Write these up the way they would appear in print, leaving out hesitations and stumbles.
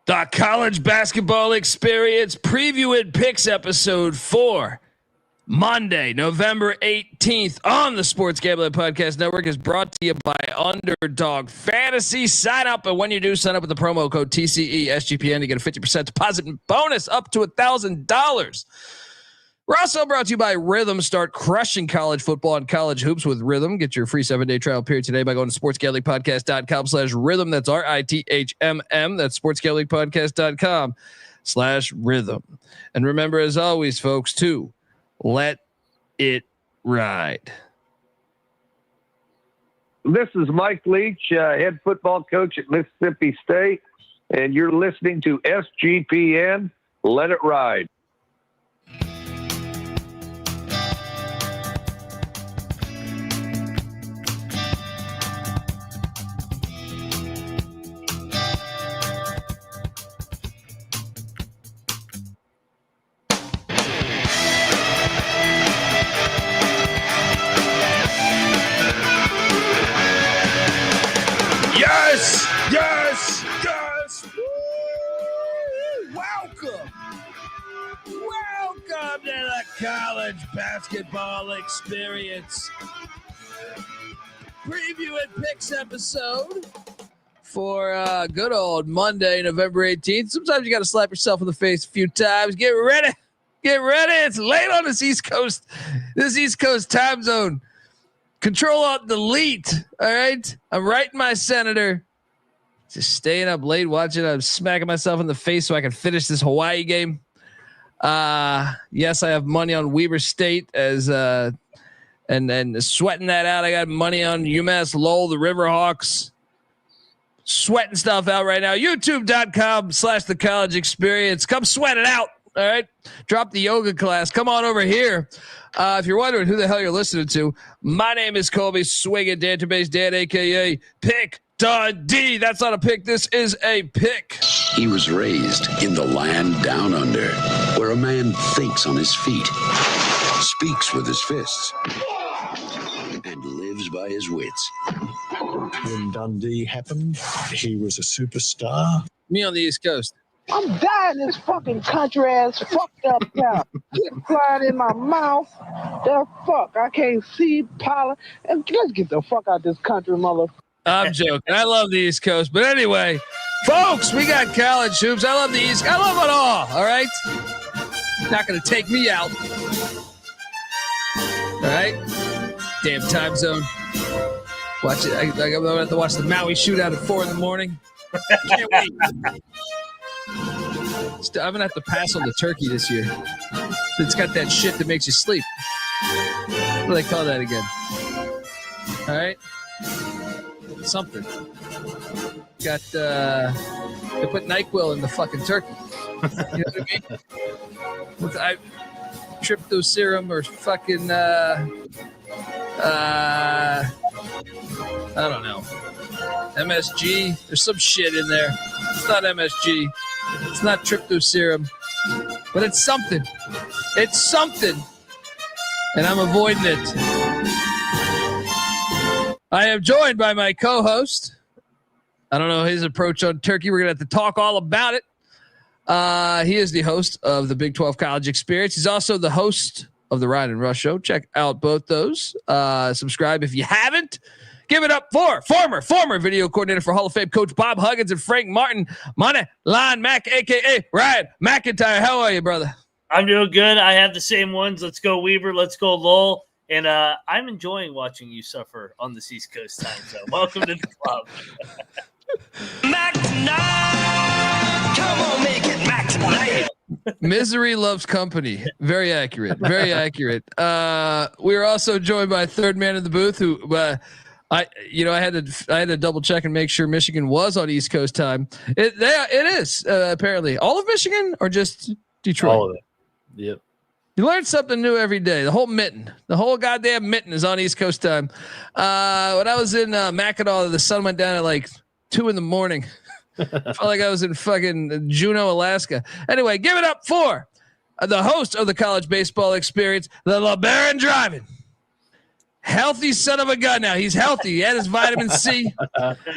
The college basketball experience preview and picks episode 4, Monday, November 18th on the Sports Gambling Podcast Network is brought to you by Underdog Fantasy. Sign up, and when you do, sign up with the promo code TCESGPN to get a 50% deposit bonus up to $1,000. We're also brought to you by Rhythm. Start crushing college football and college hoops with Rhythm. Get your free 7-day trial period today by going to sportsgamblingpodcast.com/rhythm. That's RITHMM. That's sportsgamblingpodcast.com/rhythm. And remember, as always, folks, to let it ride. This is Mike Leach, head football coach at Mississippi State, and you're listening to SGPN. Let it ride. Yes. Woo! Welcome to the college basketball experience preview and picks episode for good old Monday, November 18th. Sometimes you got to slap yourself in the face a few times. Get ready. It's late on this East Coast time zone. Control Alt Delete. All right. I'm writing my senator. Just staying up late watching. I'm smacking myself in the face so I can finish this Hawaii game. Yes, I have money on Weber State as and sweating that out. I got money on UMass Lowell, the Riverhawks. Sweating stuff out right now. YouTube.com/the college experience. Come sweat it out. All right. Drop the yoga class. Come on over here. If you're wondering who the hell you're listening to, my name is Colby Swinging Database Dan, a.k.a. Pick Dundee. That's not a pick. This is a pick. He was raised in the land down under, where a man thinks on his feet, speaks with his fists, and lives by his wits. When Dundee happened, he was a superstar. Me on the East Coast. I'm dying in this fucking country ass fucked up town. Get flying in my mouth. The fuck. I can't see pollen. And let's get the fuck out of this country, mother. I'm joking. I love the East Coast. But anyway, folks, we got college hoops. I love the East. I love it all right? Not going to take me out. All right? Damn time zone. Watch it. I'm going to have to watch the Maui shootout at 4 in the morning. Can't wait. I'm going to have to pass on the turkey this year. It's got that shit that makes you sleep. What do they call that again? All right? Something. Got, they put NyQuil in the fucking turkey. You know what I mean? Trypto serum or fucking, I don't know. MSG. There's some shit in there. It's not MSG. It's not trypto serum. But it's something. It's something. And I'm avoiding it. I am joined by my co-host. I don't know his approach on turkey. We're going to have to talk all about it. He is the host of the Big 12 College Experience. He's also the host of the Ryan and Rush Show. Check out both those. Subscribe if you haven't. Give it up for former video coordinator for Hall of Fame coach Bob Huggins and Frank Martin, Money Line Mac, a.k.a. Ryan McIntyre. How are you, brother? I'm doing good. I have the same ones. Let's go Weber. Let's go Lowell. And I'm enjoying watching you suffer on this East Coast time zone. Welcome to the club. Mac tonight. Come on, make it Mac tonight. Misery loves company. Very accurate. Very accurate. We are also joined by third man in the booth who I had to double check and make sure Michigan was on East Coast time. It is apparently all of Michigan or just Detroit. All of it. Yep. You learn something new every day. The whole goddamn mitten is on East Coast time. When I was in Mackinac, the sun went down at like 2 a.m. I felt like I was in fucking Juneau, Alaska. Anyway, give it up for the host of the College Baseball Experience, the LeBaron driving. Healthy son of a gun now. He's healthy. He had his vitamin C.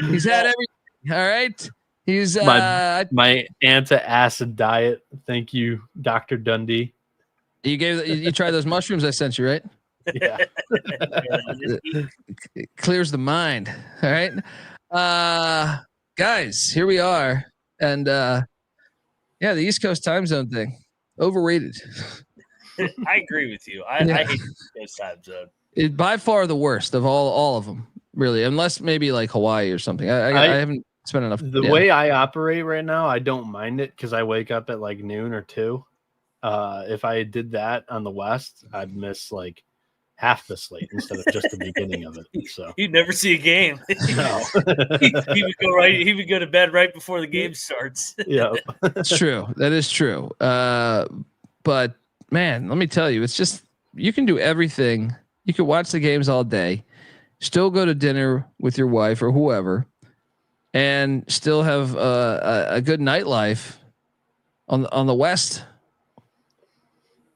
He's had everything. All right. He's my anti-acid diet. Thank you, Dr. Dundee. you tried those mushrooms I sent you, right? Yeah. It clears the mind. All right. Guys, here we are. And the East Coast time zone thing. Overrated. I agree with you. I hate the East Coast time zone. It by far the worst of all of them, really, unless maybe like Hawaii or something. I haven't spent enough. The way I operate right now, I don't mind it because I wake up at like noon or 2. If I did that on the West, I'd miss like half the slate instead of just the beginning of it. So You'd never see a game. no. He would go to bed right before the game starts. Yeah. It's true. That is true. But man, let me tell you, it's just you can do everything. You can watch the games all day, still go to dinner with your wife or whoever, and still have a good nightlife on the West.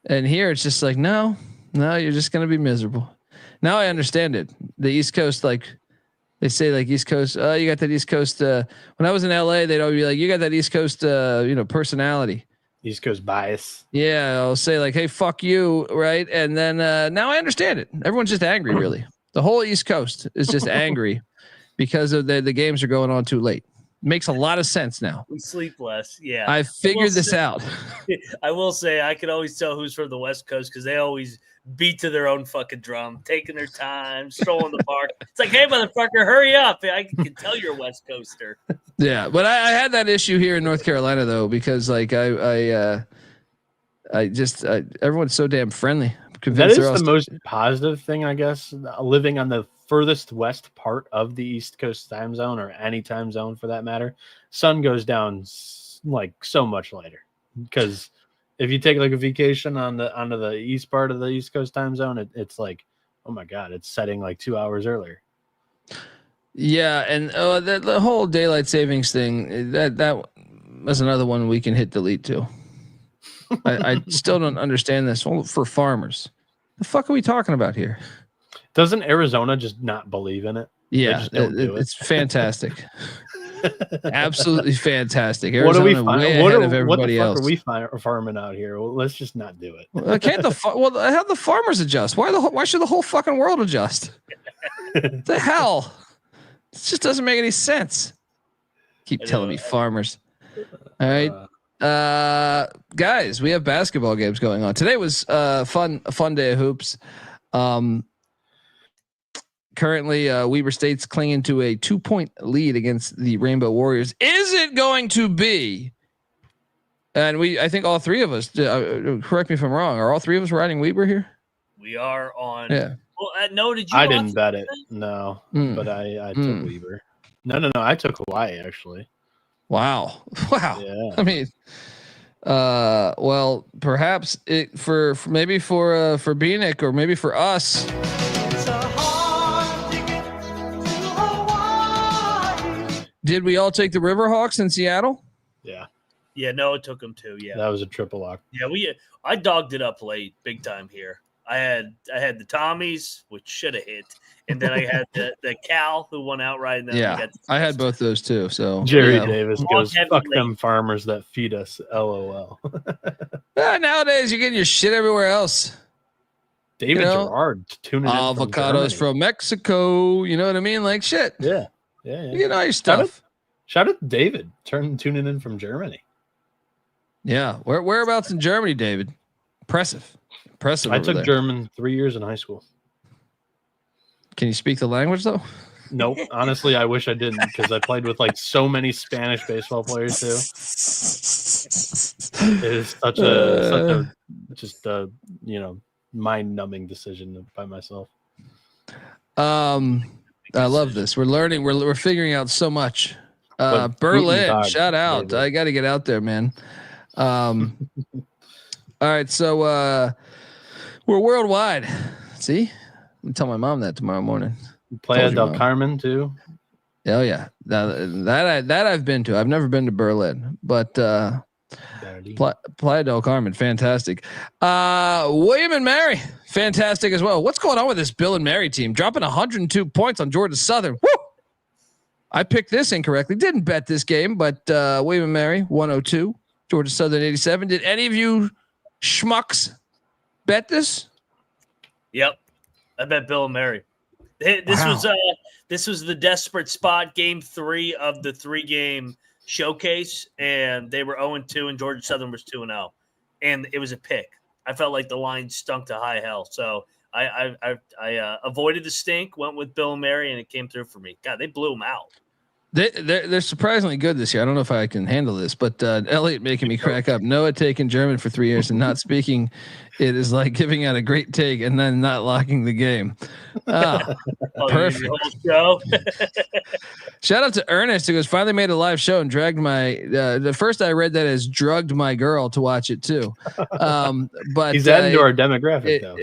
And here it's just like, no, you're just gonna be miserable. Now I understand it. The East Coast, like they say, like East Coast. You got that East Coast. When I was in LA, they'd always be like, you got that East Coast, personality. East Coast bias. Yeah, I'll say like, hey, fuck you, right? And then now I understand it. Everyone's just angry, really. The whole East Coast is just angry because of the games are going on too late. Makes a lot of sense now. We sleep less. Yeah. I figured this out. I will say I could always tell who's from the West Coast because they always beat to their own fucking drum, taking their time, strolling the park. It's like, hey, motherfucker, hurry up. I can tell you're a West Coaster. Yeah, but I had that issue here in North Carolina, though, because like I everyone's so damn friendly. That is the most positive thing, I guess, living on the furthest west part of the East Coast time zone, or any time zone for that matter. Sun goes down like so much later, because if you take like a vacation onto the east part of the East Coast time zone, it's like, oh my God, it's setting like 2 hours earlier. Yeah, and the whole daylight savings thing, that was another one we can hit delete too. I still don't understand this. Well, for farmers, the fuck are we talking about here? Doesn't Arizona just not believe in it? Yeah, it's fantastic. Absolutely fantastic. What are we way ahead of everybody what the fuck else. are we farming out here? Well, let's just not do it. How the farmers adjust? Why should the whole fucking world adjust? The hell? It just doesn't make any sense. Keep telling me farmers. All right. Guys, we have basketball games going on. Today was a fun day of hoops. Currently, Weber State's clinging to a 2-point lead against the Rainbow Warriors. Is it going to be? And I think all three of us, correct me if I'm wrong, are all three of us riding Weber here? We are on. Yeah. Well, no, did you? I didn't bet it. No, but I took Weber. No. I took Hawaii, actually. Wow. Yeah. I mean, well, perhaps it for Bieniek, or maybe for us. Did we all take the Riverhawks in Seattle? Yeah. Yeah, no, it took them too. Yeah, That was a triple lock. yeah. I dogged it up late, big time here. I had the Tommies, which should have hit, and then I had the Cal, who won outright. And then Yeah, I had both those too. So Jerry Davis goes, heavy fuck late. them farmers that feed us. LOL. Nowadays, you're getting your shit everywhere else. David Gerard tuning in Avocados from Mexico. You know what I mean? Like shit. Yeah. You get all your stuff. Shout out to David tuning in from Germany. Yeah. Whereabouts in Germany, David? Impressive. I took German 3 years in high school. Can you speak the language though? Nope. Honestly, I wish I didn't, because I played with like so many Spanish baseball players too. It is such a just mind-numbing decision by myself. I love this. We're learning. We're figuring out so much. Berlin, shout out. Baby. I got to get out there, man. All right, so we're worldwide. See, I'm tell my mom that tomorrow morning. Playa del Carmen too. Oh yeah, that I've been to. I've never been to Berlin, but Playa del Carmen, fantastic. William and Mary, fantastic as well. What's going on with this Bill and Mary team? Dropping 102 points on Georgia Southern. Woo! I picked this incorrectly. Didn't bet this game, but William and Mary 102, Georgia Southern 87. Did any of you schmucks bet this? Yep, I bet Bill and Mary. This was the desperate spot, game 3 of the 3-game showcase, and they were 0-2, and Georgia Southern was 2-0, and it was a pick. I felt like the line stunk to high hell, so I avoided the stink, went with Bill and Mary, and it came through for me. God, they blew them out. They're surprisingly good this year. I don't know if I can handle this, but Elliot making me crack up. Noah taking German for 3 years and not speaking. It is like giving out a great take and then not locking the game. Perfect. Shout out to Ernest, who goes, finally made a live show and dragged my. The first I read that as drugged my girl to watch it too. But he's adding to our demographic though.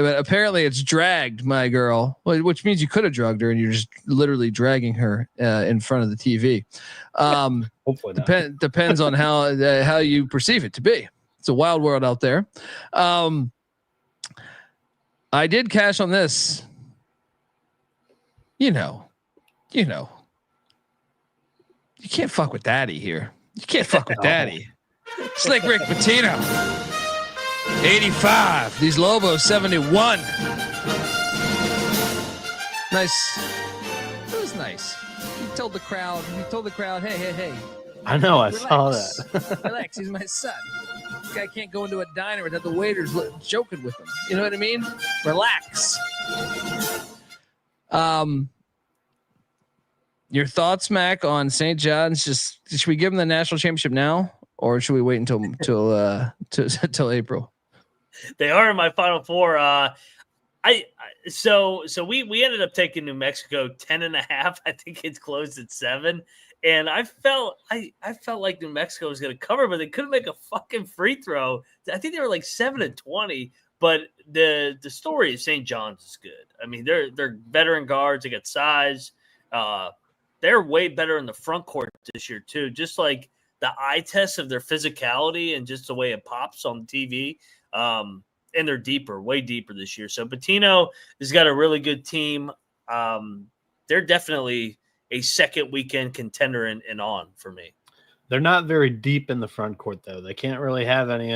But apparently it's dragged my girl, which means you could have drugged her and you're just literally dragging her in front of the TV. Hopefully not. Depends on how you perceive it to be. It's a wild world out there. I did cash on this. You know, you can't fuck with daddy here. You can't fuck with daddy. Slick Rick Pitino, 85. These Lobos, 71. Nice. It was nice. He told the crowd, hey. I know, I relax. saw that. Relax, he's my son. This guy can't go into a diner without the waiters joking with him. You know what I mean? Relax. Your thoughts, Mac, on St. John's? Should we give them the national championship now, or should we wait until April? They are in my Final Four. So we ended up taking New Mexico 10.5. I think it's closed at 7. And I felt like New Mexico was going to cover, but they couldn't make a fucking free throw. I think they were like 7-20. But the story of St. John's is good. I mean, they're veteran guards. They got size. They're way better in the front court this year too. Just like the eye test of their physicality and just the way it pops on TV. And they're way deeper this year. So Pitino has got a really good team. They're definitely a second weekend contender and on for me. They're not very deep in the front court, though. They can't really have any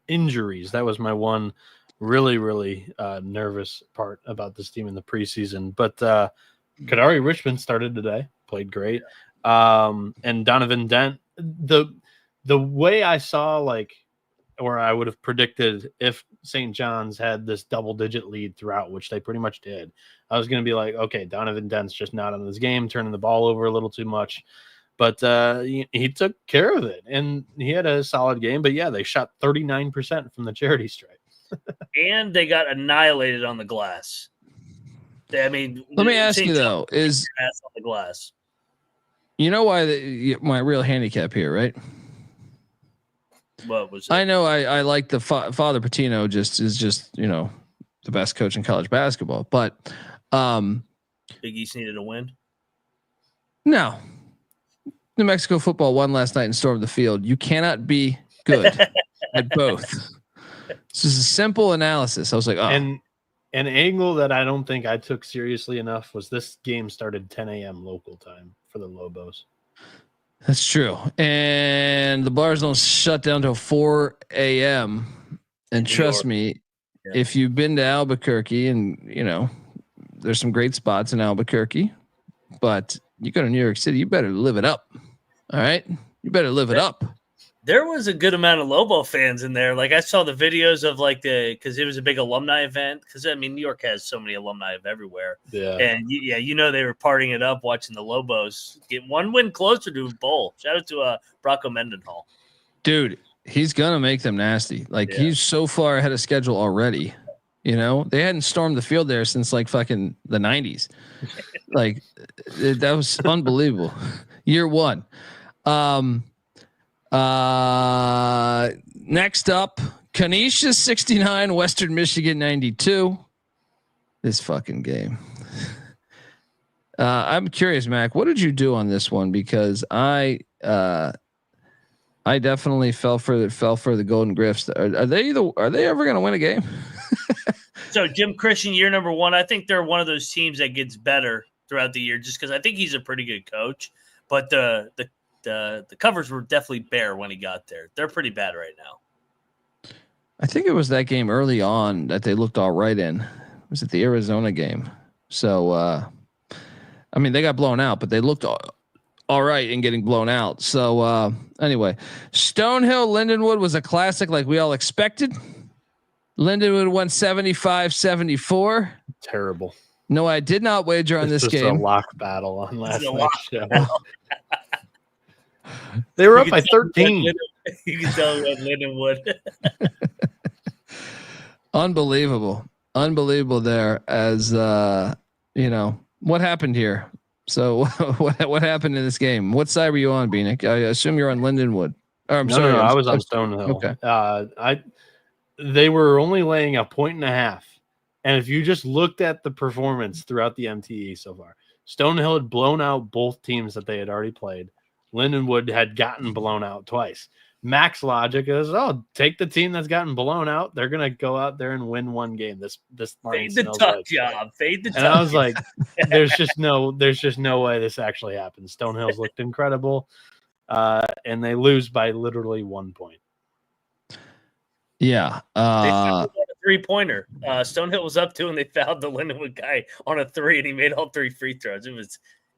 injuries. That was my one really, really nervous part about this team in the preseason. But Kadari Richmond started today, played great. And Donovan Dent, the way I saw, or I would have predicted if St. John's had this double-digit lead throughout, which they pretty much did, I was going to be like, okay, Donovan Dent's just not on this game, turning the ball over a little too much. But he took care of it, and he had a solid game. But, yeah, they shot 39% from the charity stripe. And they got annihilated on the glass. I mean, let me ask you, though, is on the glass. You know why my real handicap here, right? What was it? I know I like the Father Pitino is just the best coach in college basketball, but Big East needed a win. No, New Mexico football won last night and stormed the field. You cannot be good at both. This is a simple analysis. I was like, oh. And an angle that I don't think I took seriously enough was this game started 10 a.m. local time for the Lobos. That's true. And the bars don't shut down till 4 a.m. And trust me, if you've been to Albuquerque and, there's some great spots in Albuquerque, but you go to New York City, you better live it up. All right. You better live it up. There was a good amount of Lobo fans in there. Like I saw the videos of because it was a big alumni event. Because New York has so many alumni of everywhere. Yeah, and they were partying it up, watching the Lobos get one win closer to a bowl. Shout out to Brocco Mendenhall. Dude, he's gonna make them nasty. He's so far ahead of schedule already. They hadn't stormed the field there since fucking the 90s. That was unbelievable. Year one. Next up, Canisius 69, Western Michigan 92. This fucking game. I'm curious, Mac, what did you do on this one? Because I definitely fell for the Golden Griffs. Are they ever going to win a game? So Jim Christian, year number 1, I think they're one of those teams that gets better throughout the year, just because I think he's a pretty good coach. But the covers were definitely bare when he got there. They're pretty bad right now. I think it was that game early on that they looked all right in. Was it the Arizona game? So, I mean, they got blown out, but they looked all right in getting blown out. So, anyway, Stonehill Lindenwood was a classic like we all expected. Lindenwood won 75-74. Terrible. No, I did not wager on this game. A lock battle on last night's show. They were up by 13. You can tell that Lindenwood. Unbelievable there. As what happened here? So what happened in this game? What side were you on, Bieniek? I assume you're on Lindenwood. No, I was on Stonehill. Okay. They were only laying 1.5 points. And if you just looked at the performance throughout the MTE so far, Stonehill had blown out both teams that they had already played. Lindenwood had gotten blown out twice. Max logic is, take the team that's gotten blown out. They're gonna go out there and win one game. This fade the tuck job. Fade the tuck. And I was like, there's just no way this actually happens. Stonehill's looked incredible, and they lose by literally 1 point. Yeah, they fouled a 3-pointer. Stonehill was up 2, and they fouled the Lindenwood guy on a 3, and he made all 3 free throws.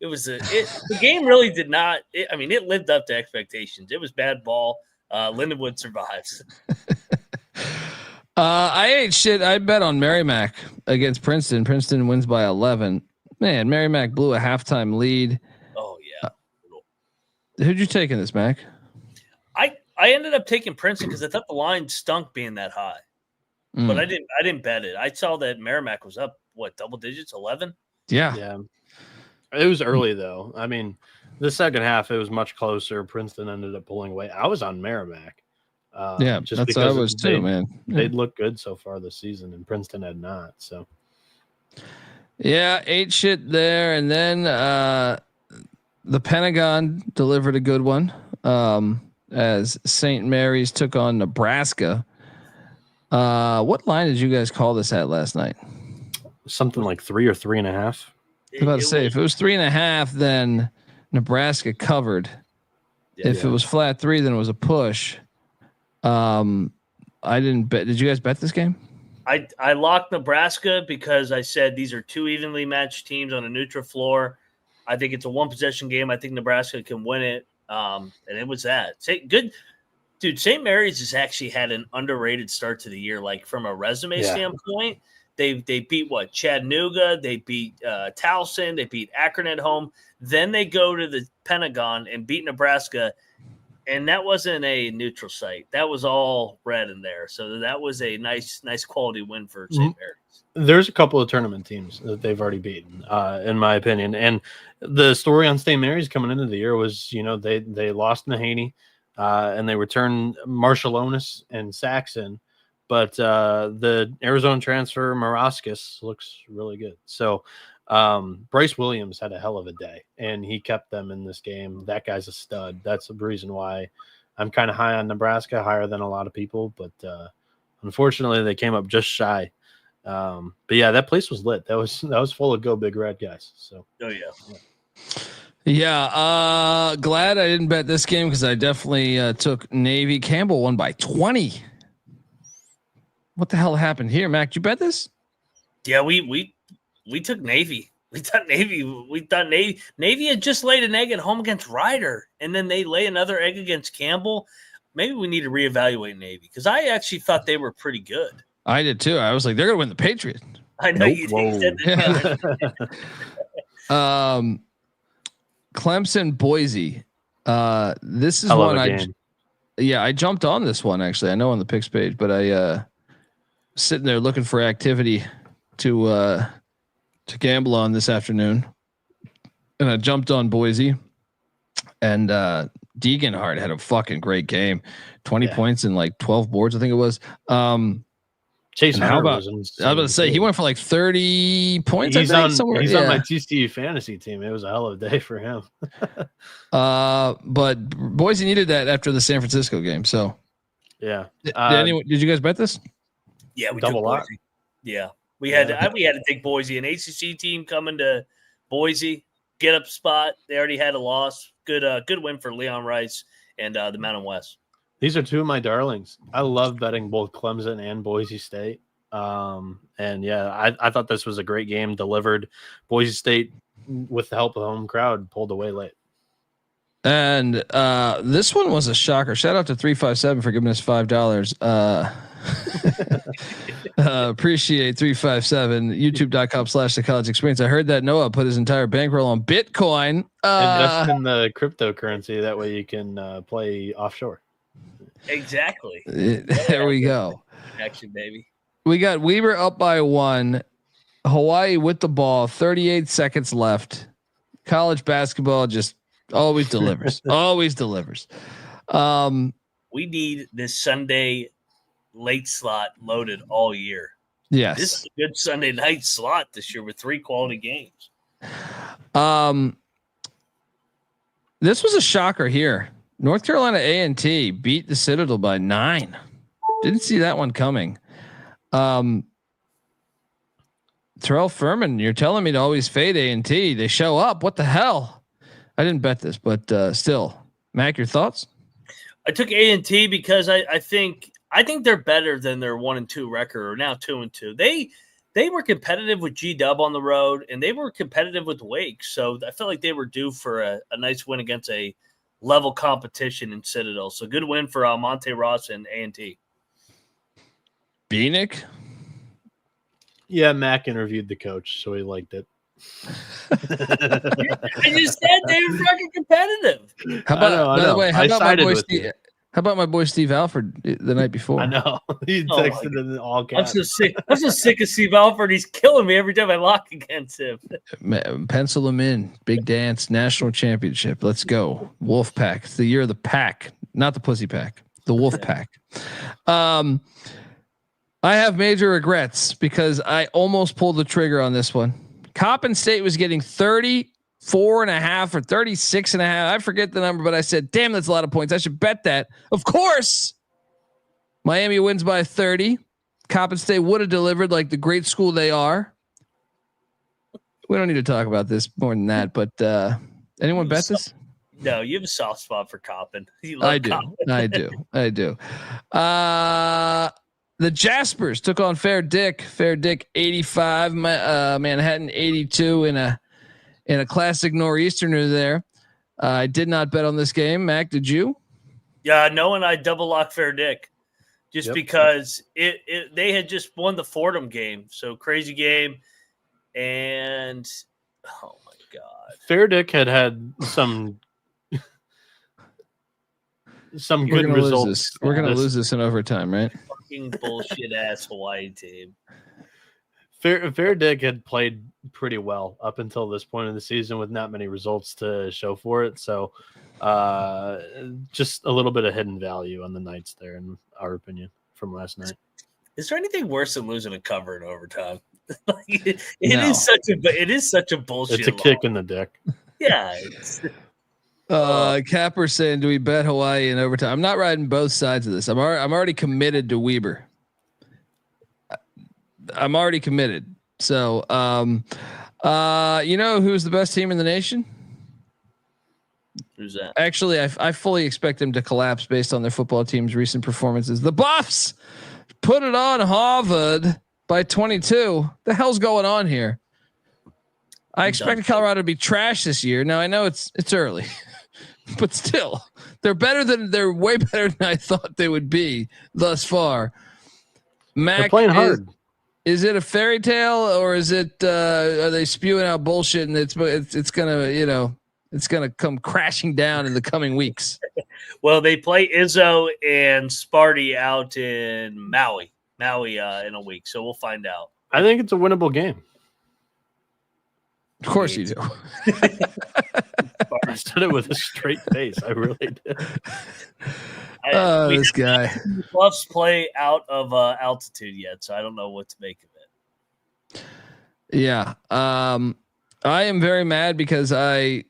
The game really did not. It lived up to expectations. It was bad ball. Lindenwood survives. I ate shit. I bet on Merrimack against Princeton. Princeton wins by 11. Man, Merrimack blew a halftime lead. Oh yeah. Who'd you take in this, Mac? I ended up taking Princeton because I thought the line stunk being that high, but I didn't bet it. I saw that Merrimack was up double digits, 11. Yeah. It was early though. I mean, the second half it was much closer. Princeton ended up pulling away. I was on Merrimack. Just that's what I was too, man. They'd looked good so far this season, and Princeton had not. So, yeah, ate shit there, and then the Pentagon delivered a good one as St. Mary's took on Nebraska. What line did you guys call this at last night? Something like 3 or 3.5. I was about to say, if it was 3.5, then Nebraska covered. If it was flat 3, then it was a push. I didn't bet. Did you guys bet this game? I locked Nebraska because I said these are 2 evenly matched teams on a neutral floor. I think it's a 1-possession game. I think Nebraska can win it. And it was that. Good. Dude, St. Mary's has actually had an underrated start to the year, like from a resume standpoint. They beat Chattanooga, they beat Towson, they beat Akron at home. Then they go to the Pentagon and beat Nebraska, and that wasn't a neutral site. That was all red in there. So that was a nice quality win for St. Mary's. There's a couple of tournament teams that they've already beaten, in my opinion. And the story on St. Mary's coming into the year was, they lost Nahaney, and they returned Marshallonis and Saxon. But the Arizona transfer Maraskis looks really good. So Bryce Williams had a hell of a day, and he kept them in this game. That guy's a stud. That's the reason why I'm kind of high on Nebraska, higher than a lot of people. But unfortunately, they came up just shy. But yeah, that place was lit. That was full of Go Big Red guys. So yeah. Glad I didn't bet this game because I definitely took Navy. Campbell won by 20. What the hell happened here, Mac? Did you bet this? Yeah, we took Navy. We thought Navy had just laid an egg at home against Ryder, and then they lay another egg against Campbell. Maybe we need to reevaluate Navy because I actually thought they were pretty good. I did too. I was like, they're gonna win the Patriot. I know you said that. Clemson, Boise. This is one I jumped on this one actually. I know on the picks page, but I sitting there looking for activity to gamble on this afternoon, and I jumped on Boise, and Deeganhart had a fucking great game, 20 points and like 12 boards, I think it was. Chase, how about? I was about to say he went for like 30 points. He's on my TCU fantasy team. It was a hell of a day for him. But Boise needed that after the San Francisco game. So yeah, did you guys bet this? Yeah, we double took Boise. Yeah, we had to take Boise, an ACC team coming to Boise, get up spot. They already had a loss. Good win for Leon Rice and the Mountain West. These are two of my darlings. I love betting both Clemson and Boise State. And yeah, I thought this was a great game delivered. Boise State, with the help of the home crowd, pulled away late. And this one was a shocker. Shout out to 357 for giving us $5. Appreciate 357. YouTube.com/the college experience. I heard that Noah put his entire bankroll on Bitcoin. Invest in the cryptocurrency. That way you can play offshore. Exactly. There we go. Action, baby. We got Weber up by 1. Hawaii with the ball. 38 seconds left. College basketball just always delivers. Always delivers. We need this Sunday late slot loaded all year. Yes. This is a good Sunday night slot this year with 3 quality games. This was a shocker here. North Carolina A&T beat the Citadel by 9. Didn't see that one coming. Terrell Furman, you're telling me to always fade A&T. They show up. What the hell? I didn't bet this, but still. Mac, your thoughts? I took A&T because I think they're better than their 1-2 record, or now 2-2. They were competitive with G-Dub on the road, and they were competitive with Wake. So I felt like they were due for a nice win against a level competition in Citadel. So good win for Monte Ross and A&T. Bieniek? Yeah, Mac interviewed the coach, so he liked it. I just said they were fucking competitive. How about, by the way, how about my boy Steve Alford the night before? I know. He texted in all caps. I'm so sick of Steve Alford. He's killing me every time I lock against him. Pencil him in. Big dance, national championship. Let's go. Wolf Pack. It's the year of the pack, not the pussy pack. The Wolf Pack. I have major regrets because I almost pulled the trigger on this one. Coppin State was getting 34.5 or 36.5. I forget the number, but I said, damn, that's a lot of points. I should bet that. Of course, Miami wins by 30. Coppin State would have delivered like the great school they are. We don't need to talk about this more than that, but anyone bet this? No, you have a soft spot for Coppin. I do. The Jaspers took on Fair Dick 85, Manhattan 82 in a classic nor'easterner there. I did not bet on this game. Mac, did you? Yeah, no, and I double locked Fair Dick just because they had just won the Fordham game. So crazy game. And oh my God. Fair Dick had some good results. We're going to lose this in overtime, right? Fucking bullshit ass Hawaii team. Fair Dick had played pretty well up until this point in the season with not many results to show for it. So just a little bit of hidden value on the Knights there, in our opinion, from last night. Is there anything worse than losing a cover in overtime? It is such a bullshit. It's a kick in the dick. Yeah. Capper saying, do we bet Hawaii in overtime? I'm not riding both sides of this. I'm already committed to Weber. I'm already committed. So, you know who's the best team in the nation? Who's that? Actually, I fully expect them to collapse based on their football team's recent performances. The Buffs put it on Harvard by 22. The hell's going on here? I expected Colorado to be trash this year. Now I know it's early, but still, they're way better than I thought they would be thus far. Mac, they're playing hard. Is it a fairy tale or is it? Are they spewing out bullshit and it's gonna come crashing down in the coming weeks? Well, they play Izzo and Sparty out in Maui in a week, so we'll find out. I think it's a winnable game. Of course you do. I said it with a straight face. I really did. This guy. Bluffs play out of altitude yet, so I don't know what to make of it. Yeah. I am very mad because I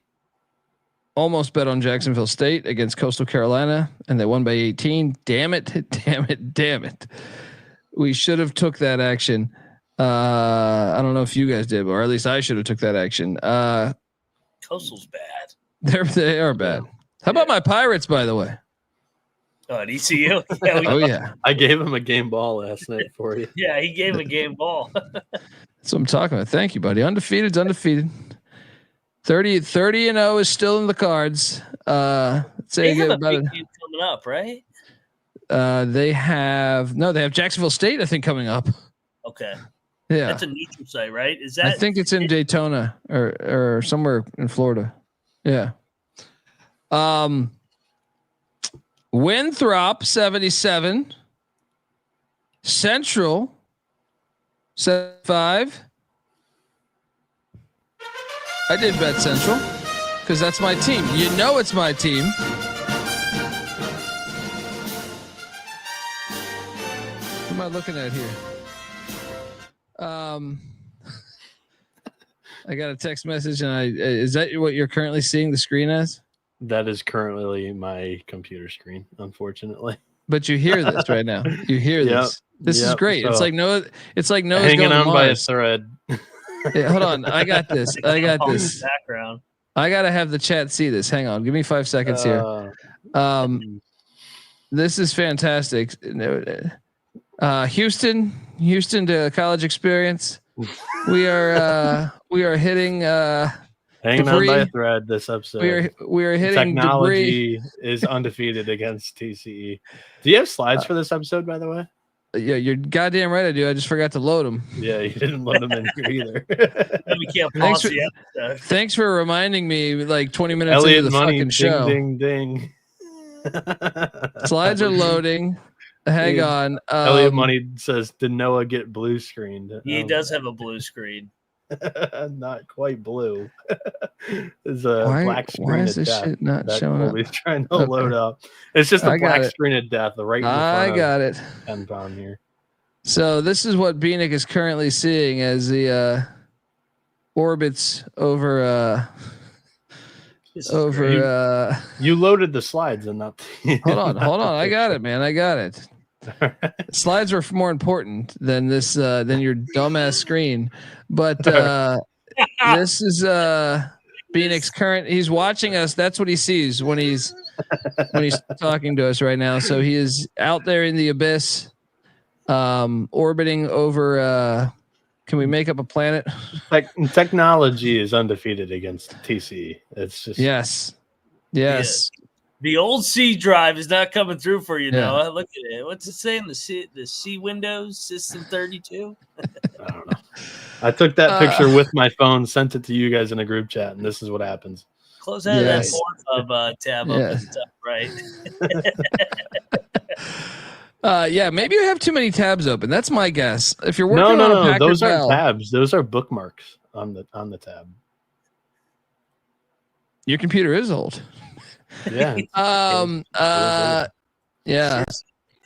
almost bet on Jacksonville State against Coastal Carolina, and they won by 18. Damn it. We should have took that action. I don't know if you guys did, or at least I should have took that action. Coastal's bad. They are bad. How about my Pirates, by the way? Oh, at ECU? Yeah, Oh yeah, I gave him a game ball last night for you. yeah, he gave him a game ball. that's what I'm talking about. Thank you, buddy. Undefeated's undefeated. 30-0 is still in the cards. They have a big game coming up, right? They have Jacksonville State, I think, coming up. Okay. Yeah. That's a neutral site, right? Is that? I think it's in Daytona or somewhere in Florida. Yeah. Winthrop 77, Central 75. I did bet Central because that's my team. You know it's my team. What am I looking at here? I got a text message, and is that what you're currently seeing the screen as? That is currently my computer screen, unfortunately. But you hear this right now. You hear this. This is great. So it's like Noah's hanging going on to by a Mars. thread. Yeah, hold on. I got this. Background. I got to have the chat see this. Hang on. Give me 5 seconds here. This is fantastic. Houston to college experience. We are hitting hanging debris. on by a thread this episode. We are hitting technology debris. is undefeated against TCE. Do you have slides for this episode, by the way? Yeah, you're goddamn right I do. I just forgot to load them. Yeah, you didn't load them in here either. We can't pause the episode. Thanks for reminding me like 20 minutes Elliot into the Money, fucking show. ding, ding, ding. Slides are loading. Hang on. Elliot Money says, did Noah get blue screened? He does have a blue screen. Not quite blue. It's a black screen. Why is of this death shit not that showing up? Colby's trying to load up. It's just a I got black it. screen of death right in front I got it. 10 pound here. So this is what Bieniek is currently seeing as the orbits over you loaded the slides and not hold on. I got it, man. I got it. Slides were more important than this than your dumbass screen. But this is Bieniek's current. He's watching us. That's what he sees when he's talking to us right now. So he is out there in the abyss, orbiting over. Can we make up a planet? Technology is undefeated against TCE. It's just yes. The old C drive is not coming through for you, Yeah. Noah. Look at it. What's it saying? The C Windows System 32. I don't know. I took that picture with my phone, sent it to you guys in a group chat, and this is what happens. Close out Yes. that Pornhub tab up and stuff, right? Yeah, maybe you have too many tabs open. That's my guess. If you're working No. on a Packard Those Bell, aren't tabs. Those are bookmarks on the tab. your computer is old. Yeah. Yeah.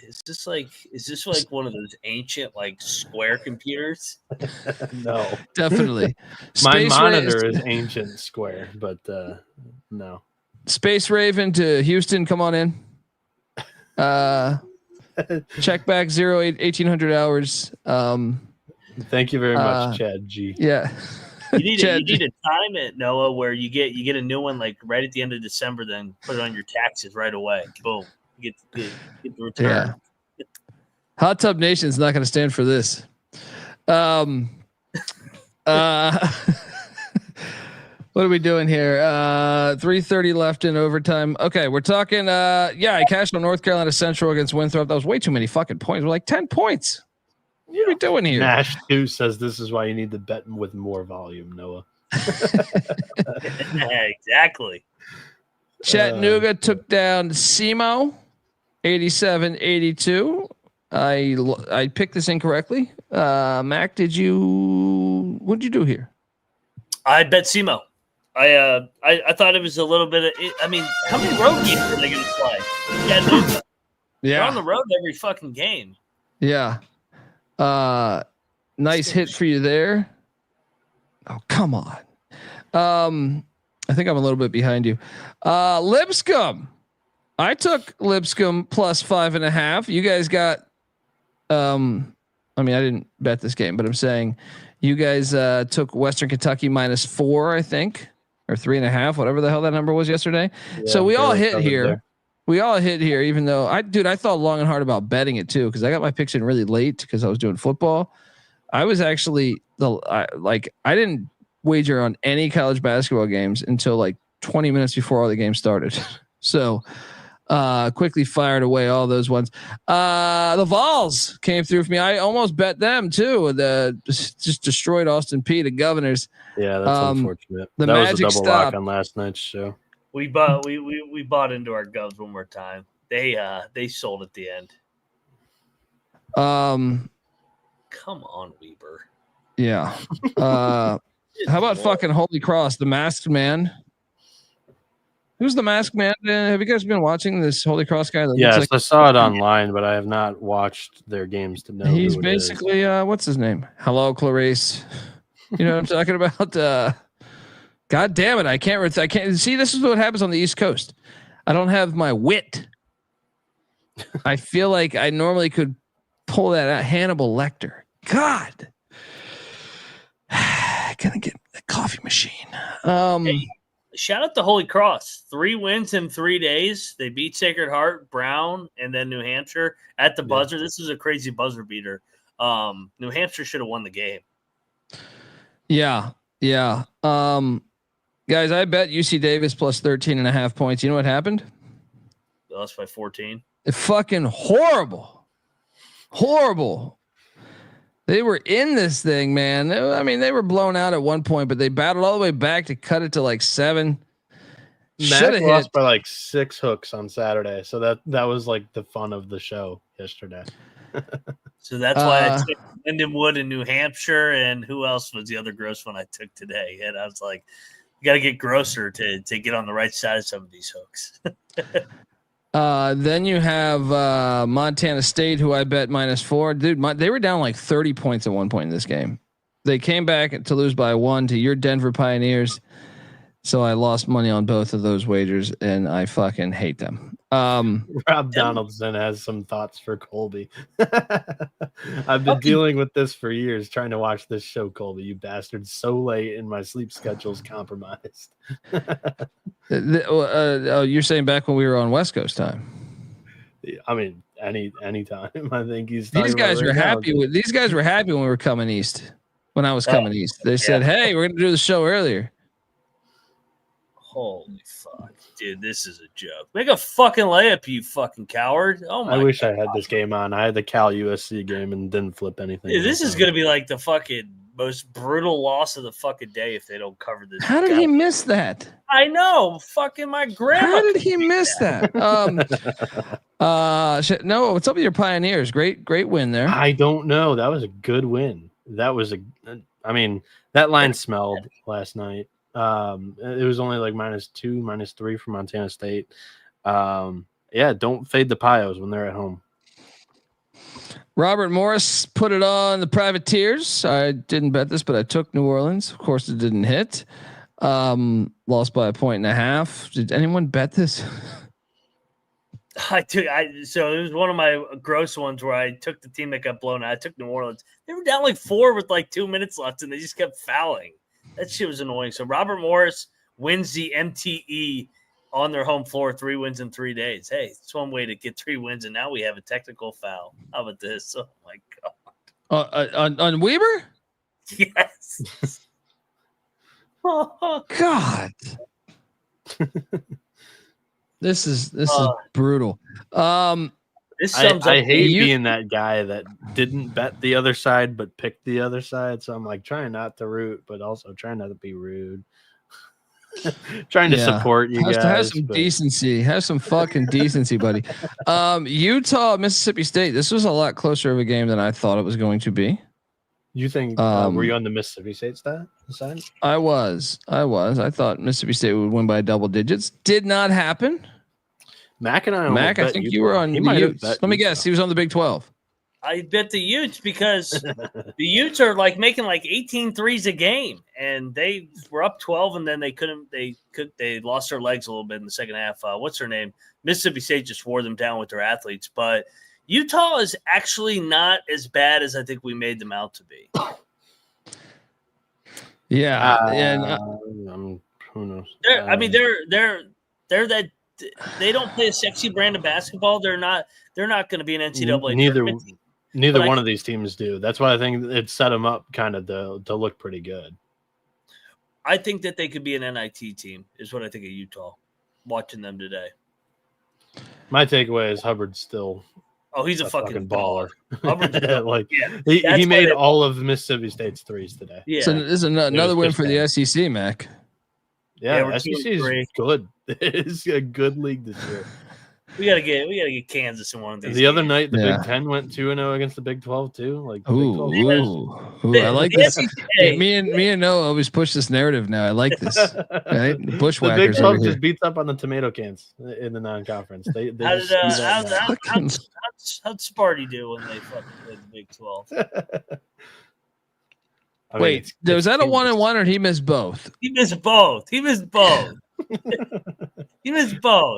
Is this like one of those ancient like square computers? No. Definitely. My Space monitor Raven- is ancient square, but no. Space Raven to Houston, come on in. Check back 1800 hours. Thank you very much, Chad G. Yeah. You need to time it, Noah, where you get a new one like right at the end of December, then put it on your taxes right away. Boom. You get the return. Yeah. Hot Tub Nation's not going to stand for this. What are we doing here? 3:30 left in overtime. Okay, we're talking. I cashed on North Carolina Central against Winthrop. That was way too many fucking points. We're like 10 points. What are we doing here? Nash 2 says this is why you need to bet with more volume, Noah. Exactly. Chattanooga took down SEMO 87-82. I picked this incorrectly. Mac, what'd you do here? I bet SEMO. I thought it was a little bit of. I mean, how many road games are they going to play? Chattanooga. They're on the road every fucking game. Yeah. Nice hit for you there. Oh, come on. I think I'm a little bit behind you. Lipscomb. I took Lipscomb plus 5.5. You guys got I mean, I didn't bet this game, but I'm saying you guys took Western Kentucky -4, I think, or 3.5, whatever the hell that number was yesterday. Yeah, So we all barely hit covered here. there. We all hit here, even though I thought long and hard about betting it too, because I got my picks in really late because I was doing football. I was actually I didn't wager on any college basketball games until like 20 minutes before all the games started. So quickly fired away all those ones. The Vols came through for me. I almost bet them too. Just destroyed Austin Peay, the Governors. Yeah, that's unfortunate. The that Magic was a double stopped. lock on last night's show. We bought into our Govs one more time. They sold at the end. Come on, Weber. Yeah. How about fucking Holy Cross, the Masked Man? Who's the Masked Man? Have you guys been watching this Holy Cross guy? Yes, I saw it online, but I have not watched their games to know. He's who it basically what's his name? Hello, Clarice. You know what I'm talking about? God damn it! I can't see. This is what happens on the East Coast. I don't have my wit. I feel like I normally could pull that out. Hannibal Lecter. God. Gonna get a coffee machine. Hey, shout out to Holy Cross. 3 wins in 3 days. They beat Sacred Heart, Brown, and then New Hampshire at the buzzer. This is a crazy buzzer beater. New Hampshire should have won the game. Yeah. Guys, I bet UC Davis plus 13.5 points. You know what happened? Lost by 14. Fucking horrible. They were in this thing, man. I mean, they were blown out at one point, but they battled all the way back to cut it to like 7. Mac lost by like 6 hooks on Saturday, so that was like the fun of the show yesterday. So that's why I took Lindenwood in New Hampshire, and who else was the other gross one I took today? And I was like, you got to get grosser to get on the right side of some of these hooks. Then you have Montana State, who I bet -4. Dude, they were down like 30 points at one point in this game. They came back to lose by 1 to your Denver Pioneers. So I lost money on both of those wagers, and I fucking hate them. Rob Donaldson has some thoughts for Colby. I've been dealing with this for years, trying to watch this show, Colby. You bastard! So late, and my sleep schedule's compromised. You're saying back when we were on West Coast time? I mean, any time. I think these guys were happy with these guys were happy when we were coming east. When I was coming east, they said, "Hey, we're gonna do the show earlier." Holy fuck, dude! This is a joke. Make a fucking layup, you fucking coward! Oh my! I wish I had this game on. I had the Cal USC game and didn't flip anything. Dude, this is gonna be like the fucking most brutal loss of the fucking day if they don't cover this. How did he miss that? I know, fucking my grandma. How did he miss that? No, what's up with your Pioneers? Great win there. I don't know. That was a good win. That line smelled last night. It was only like -2, -3 for Montana State. Don't fade the Pios when they're at home. Robert Morris put it on the Privateers. I didn't bet this, but I took New Orleans. Of course, it didn't hit. Lost by 1.5. Did anyone bet this? I took. So it was one of my gross ones where I took the team that got blown out. I took New Orleans. They were down like 4 with like 2 minutes left, and they just kept fouling. That shit was annoying. So Robert Morris wins the MTE on their home floor, 3 wins in 3 days. Hey, it's one way to get 3 wins, and now we have a technical foul. How about this? Oh my god! On Weber? Yes. Oh God. This is brutal. This sums up. I hate being that guy that didn't bet the other side but picked the other side. So I'm like trying not to root, but also trying not to be rude. Trying to support you guys. Have some decency. Have some fucking decency, buddy. Utah, Mississippi State. This was a lot closer of a game than I thought it was going to be. You think were you on the Mississippi State side? I was. I thought Mississippi State would win by double digits. Did not happen. Mac and I. I think you were on the Utes. Let me guess. He was on the Big 12. I bet the Utes because the Utes are like making like 18 threes a game, and they were up 12, and then they lost their legs a little bit in the second half. What's her name? Mississippi State just wore them down with their athletes, but Utah is actually not as bad as I think we made them out to be. Yeah, and who knows? They're that they don't play a sexy brand of basketball. They're not going to be an NCAA. Neither one of these teams do. That's why I think it set them up kind of to look pretty good. I think that they could be an NIT team. Is what I think of Utah. Watching them today. My takeaway is Hubbard's still. Oh, he's a fucking baller. Like, he made all of Mississippi State's threes today. Yeah, so this is another win for the SEC, Mac. Yeah, SEC is good. It's a good league this year. We gotta get Kansas in one of these. The other night, the Big 10 went 2-0 against the Big 12 too. Like, I like this. Me and Noah always push this narrative now. I like this. Right, bushwhackers. The Big 12 just beats up on the tomato cans in the non-conference. How'd Sparty do when they fucking played the Big 12? Wait, was that a 1-1 or he missed both? He missed both. He missed both.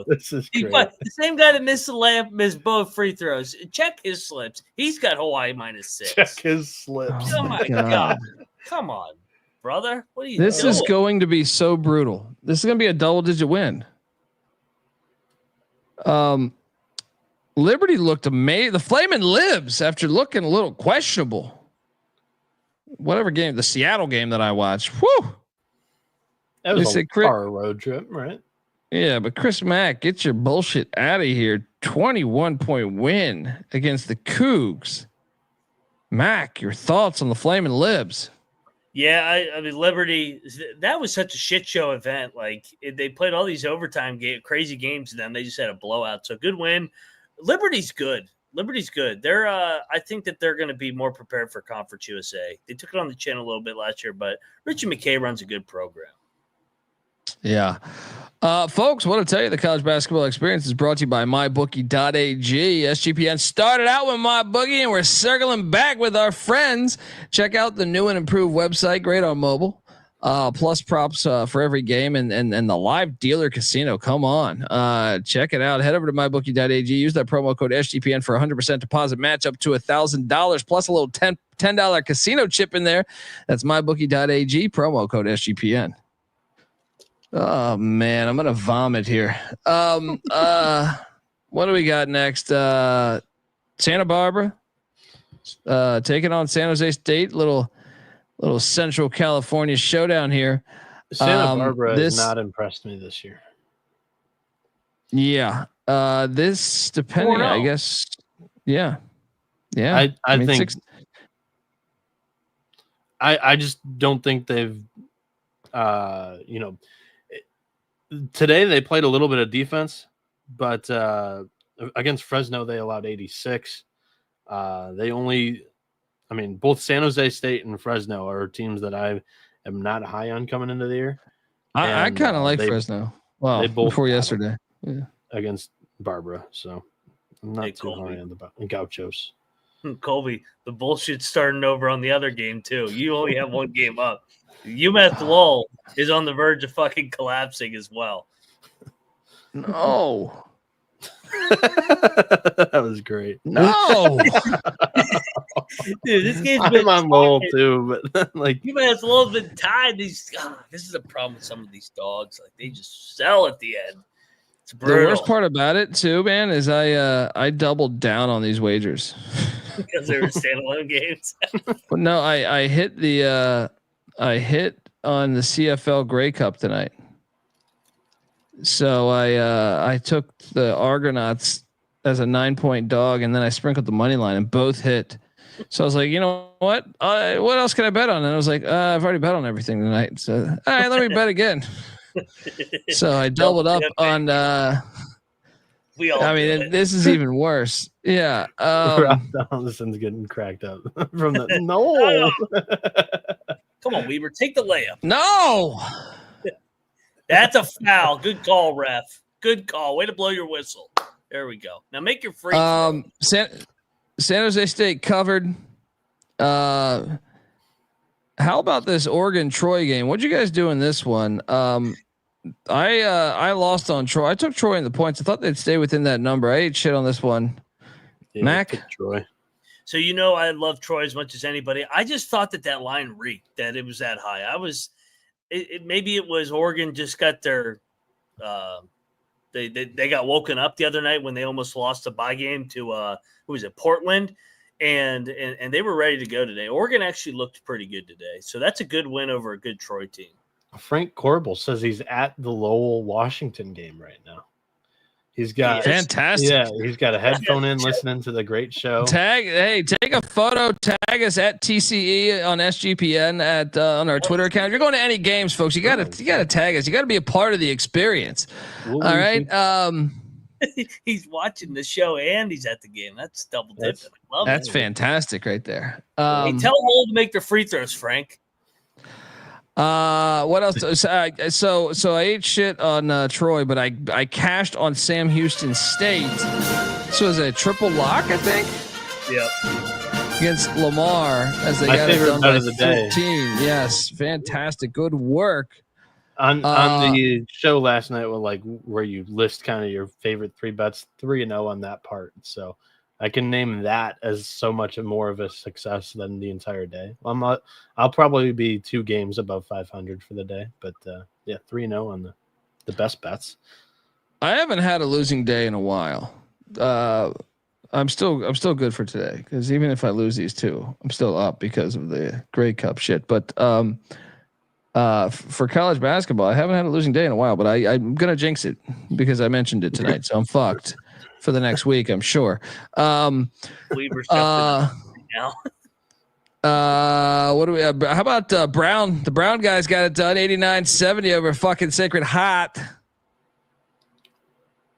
This is great. The same guy that missed the layup missed both free throws. Check his slips. He's got Hawaii -6. Check his slips. Oh my God. Come on, brother. What are you This doing? is going to be so brutal. This is going to be a double-digit win. Liberty looked amazing. The Flamin' Libs, after looking a little questionable. Whatever game, the Seattle game that I watched. Whew. That was a far road trip, right? Yeah, but Chris Mack, get your bullshit out of here. 21-point win against the Cougs. Mac, your thoughts on the Flamin' Libs? Yeah, I mean, Liberty, that was such a shit show event. Like, they played all these overtime crazy games, and then they just had a blowout. So, good win. Liberty's good. They're, I think that they're going to be more prepared for Conference USA. They took it on the chin a little bit last year, but Richie McKay runs a good program. Yeah. Folks, want to tell you the college basketball experience is brought to you by MyBookie.ag. SGPN started out with MyBookie, and we're circling back with our friends. Check out the new and improved website, great on mobile. Plus props for every game and the live dealer casino. Come on, check it out. Head over to MyBookie.ag. Use that promo code SGPN for 100% deposit match up to $1,000 plus a little $10 casino chip in there. That's MyBookie.ag, promo code SGPN. Oh man, I'm gonna vomit here. What do we got next? Santa Barbara taking on San Jose State. Little Central California showdown here. Santa Barbara has not impressed me this year. Yeah. This depending, I guess. Yeah. Yeah. I think I just don't think they've today they played a little bit of defense, but against Fresno they allowed 86. Both San Jose State and Fresno are teams that I am not high on coming into the year. I kind of like Fresno. Well, before yesterday, against Barbara, so I'm not too high on the Gauchos. Colby, the bullshit's starting over on the other game too. You only have one game up. UMass Lowell is on the verge of fucking collapsing as well. No. That was great. No. Dude, this game's been on Lowell too, but like UMass Lowell's been tied. This is a problem with some of these dogs. Like they just sell at the end. It's brutal. The worst part about it too, man, is I doubled down on these wagers because they were standalone games. But no, I hit on the CFL Grey Cup tonight. So I took the Argonauts as a 9-point dog, and then I sprinkled the money line, and both hit. So I was like, you know what? What else can I bet on? And I was like, I've already bet on everything tonight. So all right, let me bet again. So I doubled up on. This is even worse. Yeah. Rob Donaldson's getting cracked up from the no. Come on, Weaver, take the layup. No. That's a foul. Good call, ref. Good call. Way to blow your whistle. There we go. Now make your free throw. San Jose State covered. How about this Oregon-Troy game? What'd you guys do in this one? I lost on Troy. I took Troy in the points. I thought they'd stay within that number. I ate shit on this one. Yeah, Mac? pick Troy. So I love Troy as much as anybody. I just thought that line reeked, that it was that high. Maybe it was Oregon just got their they got woken up the other night when they almost lost a bye game to who was it, Portland, and they were ready to go today. Oregon actually looked pretty good today, so that's a good win over a good Troy team. Frank Corbel says he's at the Lowell Washington game right now. He's got fantastic. Yeah, he's got a headphone in, listening to the great show. Take a photo, tag us at TCE on SGPN at on our Twitter account. If you're going to any games, folks, you gotta tag us. You gotta be a part of the experience. All right. He's watching the show and he's at the game. That's double dipping. That's fantastic right there. Hey, tell them all to make their free throws, Frank. What else? So I ate shit on Troy, but I cashed on Sam Houston State. So it was a triple lock, I think. Yep. Against Lamar as they got it done by 13. Yes, fantastic, good work. On the show last night, where you list kind of your favorite 3 bets, 3-0 on that part. So I can name that as so much more of a success than the entire day. I'll probably be 2 games above 500 for the day, but 3-0 on the best bets. I haven't had a losing day in a while. I'm still good for today, because even if I lose these 2, I'm still up because of the Grey Cup shit. But for college basketball, I haven't had a losing day in a while, but I'm gonna jinx it because I mentioned it tonight, so I'm fucked for the next week, I'm sure. What do we have? How about Brown? The Brown guys got it done, 89-70 over fucking Sacred Heart.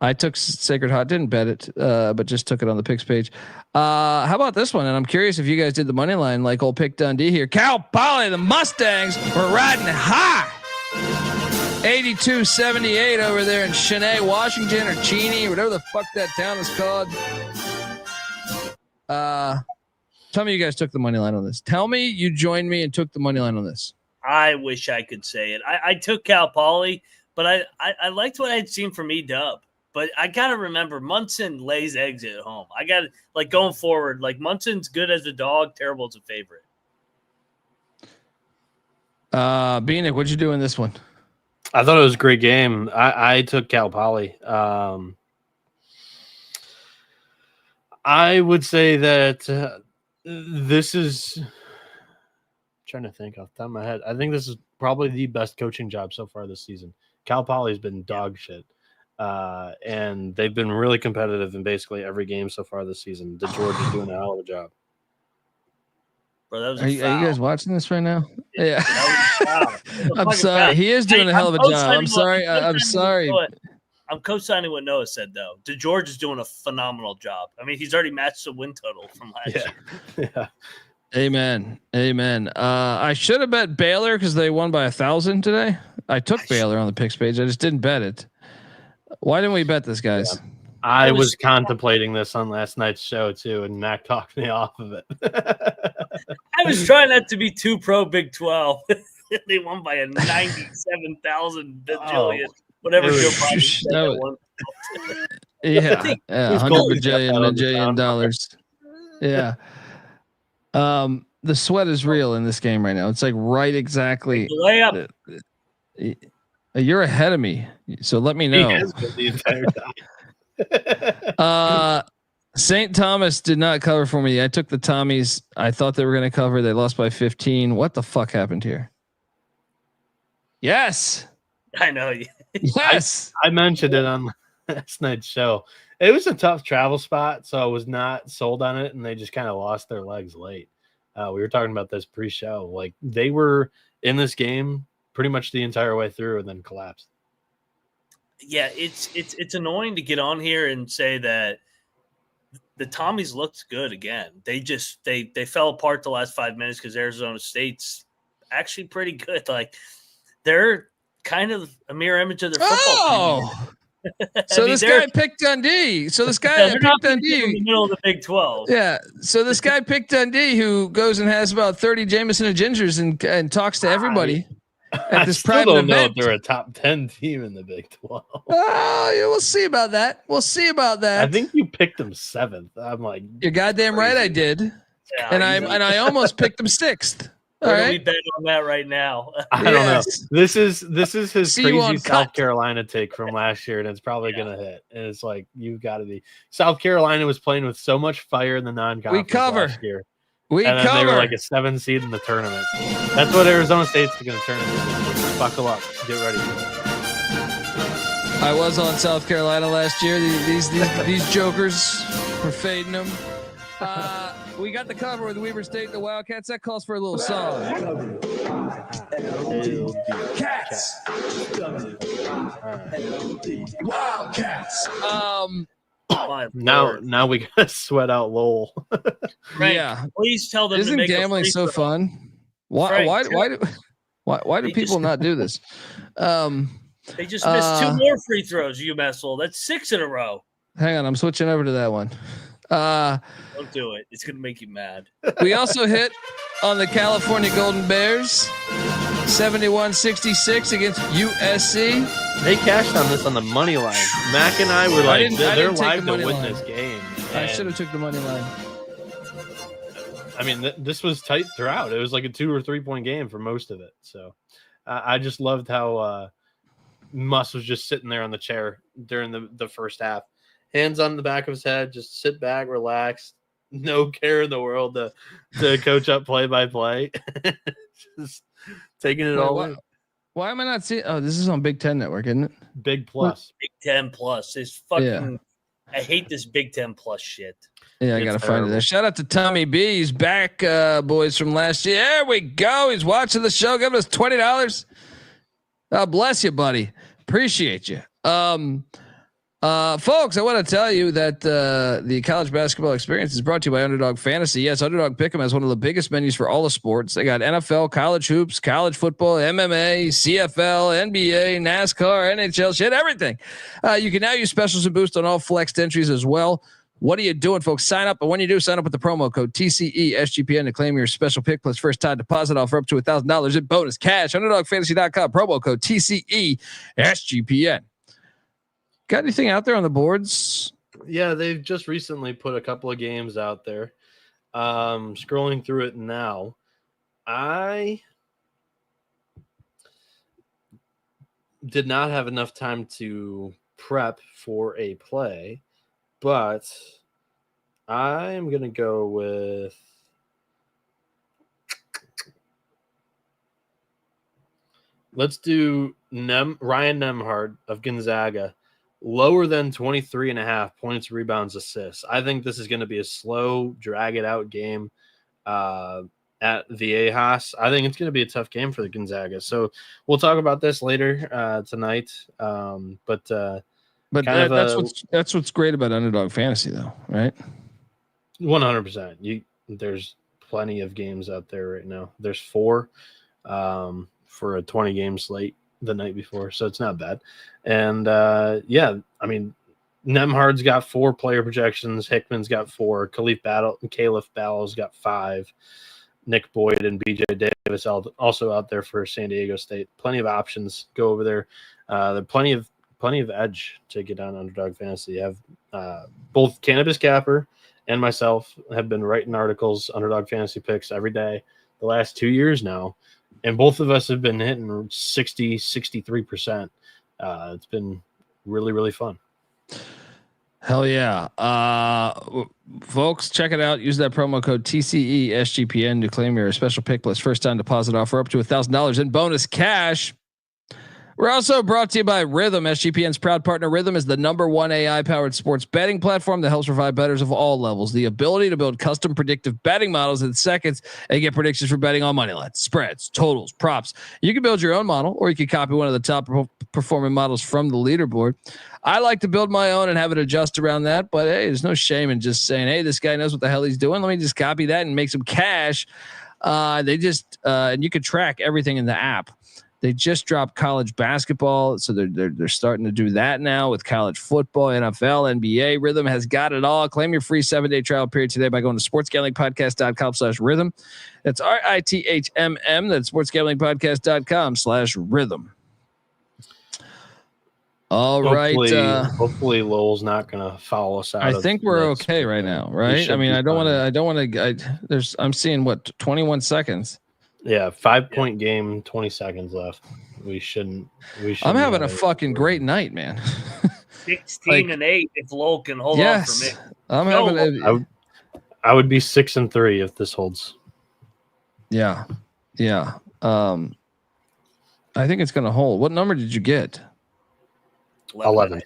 I took Sacred Heart, didn't bet it, but just took it on the picks page. How about this one? And I'm curious if you guys did the money line like old Pick Dundee here. Cal Poly, the Mustangs were riding high. 82-78 over there in Cheyenne, Washington, or Cheney, or whatever the fuck that town is called. Tell me you guys took the money line on this. Tell me you joined me and took the money line on this. I wish I could say it. I took Cal Poly, but I liked what I'd seen from E-Dub. But I got to remember, Munson lays eggs at home. I got to, going forward, Munson's good as a dog, terrible as a favorite. Bieniek, what'd you do in this one? I thought it was a great game. I took Cal Poly. I would say that this is trying to think off the top of my head. I think this is probably the best coaching job so far this season. Cal Poly's been dog shit. And they've been really competitive in basically every game so far this season. DeGeorge is doing a hell of a job. Bro, that was are you guys watching this right now? Yeah. Wow. I'm sorry. He is doing a hell of a job. I'm sorry. I'm sorry. I'm co-signing what Noah said, though. DeGeorge is doing a phenomenal job. I mean, he's already matched the win total from last year. Yeah. Amen. I should have bet Baylor because they won by 1,000 today. I took Baylor on the picks page. I just didn't bet it. Why didn't we bet this, guys? Yeah. I was contemplating this on last night's show too, and Mac talked me off of it. I was trying not to be too pro Big 12. They won by a 97,000 bajillion, whatever Joe Biden said. Yeah, $100 bajillion dollars. Yeah. The sweat is real in this game right now. It's like right exactly. Layup. You're ahead of me, so let me know. The entire time. St. Thomas did not cover for me. I took the Tommies. I thought they were going to cover. They lost by 15. What the fuck happened here? Yes, I know. Yes, I mentioned it on last night's show. It was a tough travel spot, so I was not sold on it, and they just kind of lost their legs late. We were talking about this pre-show. Like, they were in this game pretty much the entire way through and then collapsed. Yeah, it's annoying to get on here and say that the Tommies looked good again. They fell apart the last 5 minutes because Arizona State's actually pretty good. Like, they're kind of a mirror image of their football team. So this guy picked Dundee. So this guy picked Dundee in the middle of the Big 12. Yeah. So this guy picked Dundee, who goes and has about 30 Jameson and Gingers and talks to everybody at this private event. Know if they're a top 10 team in the Big 12. Oh, yeah, we'll see about that. I think you picked him 7th. I'm like, You're goddamn right, I did, Yeah, and I almost picked him 6th. All Where do we right, bet on that right now? I don't know. Yes. This is his See you on crazy South cut. Carolina take from last year, and it's probably gonna hit. And it's like you got to be. South Carolina was playing with so much fire in the non-conference cover. last year, we and then cover. they were like a 7 seed in the tournament. That's what Arizona State's going to turn into. Buckle up, get ready. I was on South Carolina last year. These jokers were fading them. We got the cover with Weber State and the Wildcats. That calls for a little song. Cats. Wildcats. Now we gotta sweat out Lowell. Frank, Yeah. please tell them. Isn't to make a gambling free so throw. fun? Why Frank, why do They people just- not do this? They just missed 2 more free throws, UMass. That's 6 in a row. Hang on, I'm switching over to that one. Don't do it. It's going to make you mad. We also hit on the California Golden Bears, 71-66 against USC. They cashed on this on the money line. Mac and I were I like, didn't they're take the live to money win line. this game. I And, should have took the money line. I mean, this was tight throughout. It was like a 2 or 3 point game for most of it. So I just loved how Muss was just sitting there on the chair during the first half. Hands on the back of his head, just sit back, relax, no care in the world to coach up play by play. Just taking it all in. Why am I not seeing? Oh, this is on Big Ten Network, isn't it? Big plus. Big 10 plus. It's fucking. Yeah. I hate this Big 10 plus shit. Yeah, I It's gotta find it terrible. there. Shout out to Tommy B. He's back, boys, from last year. There we go. He's watching the show. Giving us $20. God bless you, buddy. Appreciate you. Folks, I want to tell you that the college basketball experience is brought to you by Underdog Fantasy. Yes, Underdog Pick'em has one of the biggest menus for all the sports. They got NFL, college hoops, college football, MMA, CFL, NBA, NASCAR, NHL, shit, everything. You can now use specials and boost on all flexed entries as well. What are you doing, folks? Sign up. And when you do, sign up with the promo code TCESGPN to claim your special pick plus first time deposit offer up to $1,000 in bonus cash. UnderdogFantasy.com, promo code TCESGPN. Got anything out there on the boards? Yeah, they've just recently put a couple of games out there. Scrolling through it now, I did not have enough time to prep for a play, but I'm going to go with let's do Ryan Nembhard of Gonzaga. Lower than 23.5 points, rebounds, assists. I think this is going to be a slow, drag it out game at the AHAS. I think it's going to be a tough game for the Gonzaga. So we'll talk about this later tonight. But that's what's great about Underdog Fantasy, though, right? 100%. There's plenty of games out there right now. There's 4 for a 20 game slate the night before, so it's not bad. And I mean, Nembhard's got 4 player projections, Hickman's got 4, Caliph Battle's got 5, Nick Boyd and BJ Davis also out there for San Diego State. Plenty of options. Go over there. There's plenty of edge to get on Underdog Fantasy. You have both Cannabis Capper and myself have been writing articles, Underdog Fantasy picks every day the last 2 years now. And both of us have been hitting 60, 63%. It's been really, really fun. Hell yeah. Folks, check it out. Use that promo code TCESGPN to claim your special pick plus first time deposit offer up to $1,000 in bonus cash. We're also brought to you by Rhythm. SGPN's proud partner. Rhythm is the #1 AI-powered sports betting platform that helps provide bettors of all levels the ability to build custom predictive betting models in seconds and get predictions for betting on money lines, spreads, totals, props. You can build your own model, or you can copy one of the top performing models from the leaderboard. I like to build my own and have it adjust around that, but hey, there's no shame in just saying, hey, this guy knows what the hell he's doing. Let me just copy that and make some cash. And you can track everything in the app. They just dropped college basketball, so they're starting to do that now with college football, NFL, NBA. Rhythm has got it all. Claim your free 7-day trial period today by going to sportsgamblingpodcast.com/rhythm. That's RITHMM. That's sportsgamblingpodcast.com/rhythm. All right. Hopefully Lowell's not gonna foul us out. I think we're okay right now, right? I mean, I don't want to. I'm seeing what 21 seconds. Yeah, 5-point game, 20 seconds left. We shouldn't. I'm having a fucking great night, man. 16-8 if Lowell can hold on for me. I'm having. I would be 6-3 if this holds. Yeah. I think it's gonna hold. What number did you get? 11.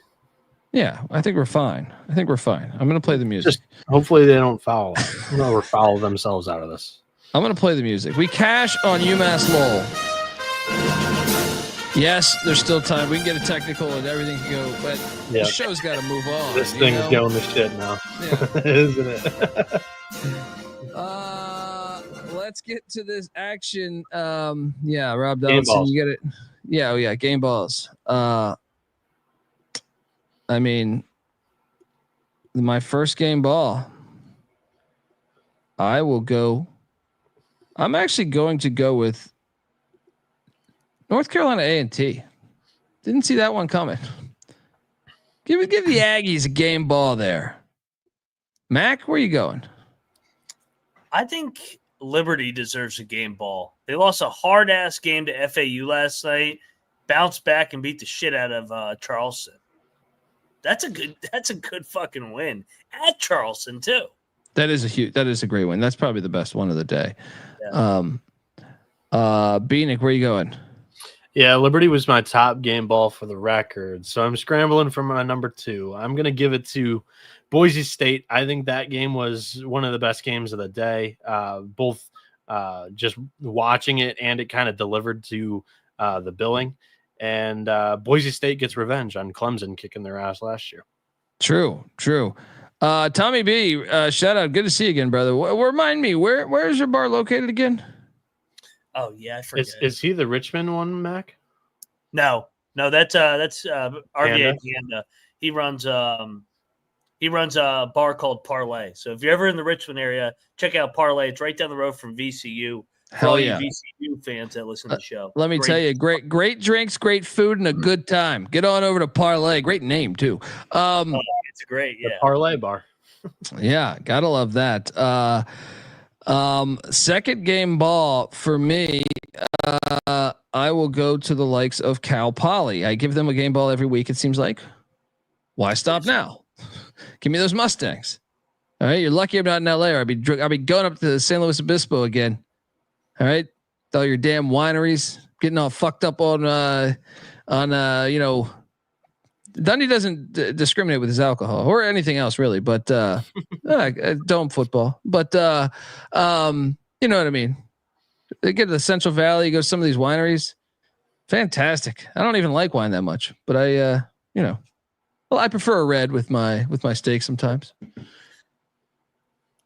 Yeah, I think we're fine. I'm gonna play the music. Just hopefully they don't foul or foul themselves out of this. I'm gonna play the music. We cash on UMass Lowell. Yes, there's still time. We can get a technical and everything can go, but the show's got to move on. This thing's going to shit now, isn't it? Let's get to this action. Rob Donaldson, you get it. Yeah, game balls. I mean, my first game ball. I'm actually going to go with North Carolina A&T. Didn't see that one coming. Give the Aggies a game ball there. Mac, where are you going? I think Liberty deserves a game ball. They lost a hard ass game to FAU last night, bounced back and beat the shit out of Charleston. That's a good fucking win at Charleston too. That is a great win. That's probably the best one of the day. Yeah. Bieniek, where are you going? Yeah, Liberty was my top game ball for the record. So I'm scrambling for my number 2. I'm going to give it to Boise State. I think that game was one of the best games of the day. Both just watching it and it kind of delivered to the billing. And Boise State gets revenge on Clemson kicking their ass last year. True. Tommy B, shout out. Good to see you again, brother. Remind me, where is your bar located again? Oh yeah, I forget. Is he the Richmond one, Mac? No, that's RVA Panda. He runs a bar called Parlay. So if you're ever in the Richmond area, check out Parlay. It's right down the road from VCU. Hell yeah, VCU fans that listen to the show. Let me tell you, great drinks, great food, and a good time. Get on over to Parlay. Great name too. It's great, yeah. The Parlay bar. Yeah, gotta love that. Second game ball for me. I will go to the likes of Cal Poly. I give them a game ball every week. It seems like. Why stop now? Give me those Mustangs. All right, you're lucky I'm not in LA. Or I'll be going up to San Luis Obispo again. All right, with all your damn wineries, getting all fucked up on Dundee doesn't discriminate with his alcohol or anything else really, but dome football. But you know what I mean. They get to the Central Valley, go to some of these wineries. Fantastic. I don't even like wine that much, but I prefer a red with my steak sometimes.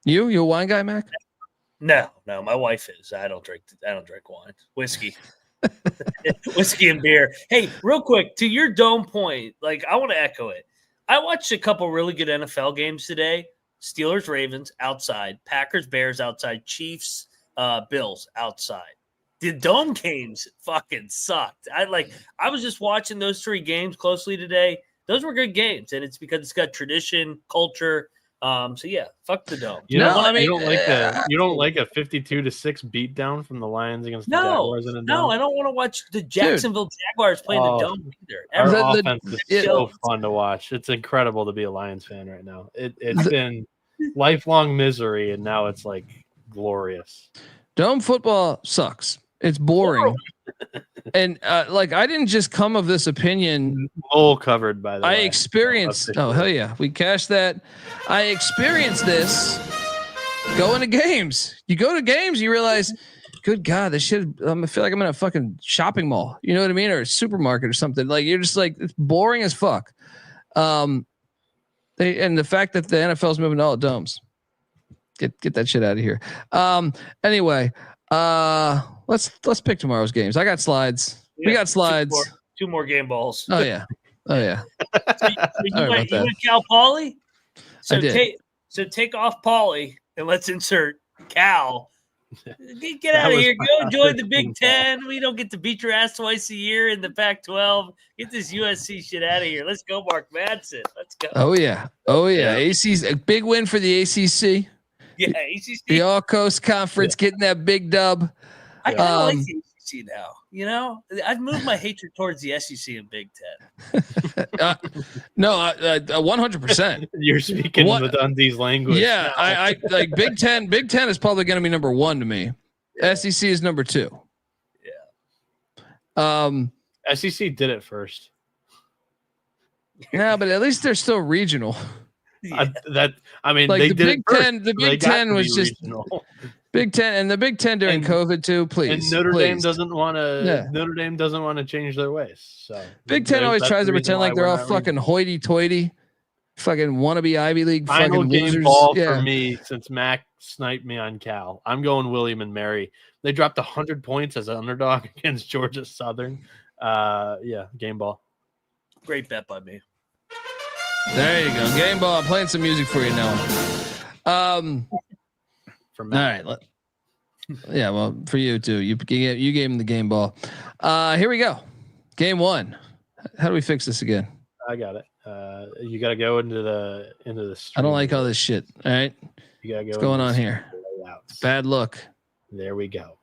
You a wine guy, Mac? No, my wife is. I don't drink wine. Whiskey. Whiskey and beer. Hey, real quick, to your dome point, like I want to echo it. I watched a couple really good NFL games today. Steelers, Ravens outside, Packers, Bears outside, Chiefs, Bills outside. The dome games fucking sucked. I was just watching those 3 games closely today. Those were good games, and it's because it's got tradition, culture. So yeah, fuck the dome. You don't like a 52-6 beatdown from the Lions against the Jaguars in a dome? No, I don't want to watch the Jacksonville Jaguars play the dome either. Our offense is so fun to watch. It's incredible to be a Lions fan right now. It's been lifelong misery, and now it's like glorious. Dome football sucks. It's boring. And I didn't just come of this opinion. All covered by the way. I experienced. Oh hell yeah, we cashed that. I experienced this going to games. You go to games, you realize, good God, this shit. I feel like I'm in a fucking shopping mall. You know what I mean, or a supermarket or something. Like you're just like it's boring as fuck. And the fact that the NFL's moving to all domes. Get that shit out of here. Anyway. Let's pick tomorrow's games. I got slides. Yeah, we got slides. Two more game balls. Oh yeah. So you went Cal Poly. So I did. take off Poly and let's insert Cal. Get out of here. Go join the Big Ten. We don't get to beat your ass twice a year in the Pac-12. Get this USC shit out of here. Let's go, Mark Madsen. Let's go. Oh yeah. AC's a big win for the ACC. Yeah, ACC. The All Coast Conference getting that big dub. I kind of like the ACC now. You know, I've moved my hatred towards the SEC and Big Ten. No, 100%. You're speaking with Dundee's language. Yeah, now. I like Big Ten. Big Ten is probably going to be number 1 to me. SEC is number 2. Yeah. SEC did it first. Yeah, but at least they're still regional. Yeah. Like they the did Big Ten. The Big Ten was just regional. Big Ten, and the Big Ten during COVID too. Please, and Notre Dame please. doesn't want to. Yeah. Notre Dame doesn't want to change their ways. So Big Ten always that's tries to the reason pretend why like they're we're all not fucking regional. hoity-toity, fucking wannabe Ivy League Final fucking game losers. ball Yeah. for me since Mac sniped me on Cal. I'm going William and Mary. They dropped 100 points as an underdog against Georgia Southern. Game ball. Great bet by me. There you go, game ball. I'm playing some music for you now. From All right. Yeah, well, for you too. You gave him the game ball. Here we go. Game 1. How do we fix this again? I got it. You got to go into the I don't like all this shit. All right. You got to go. What's going on here? Bad look. There we go.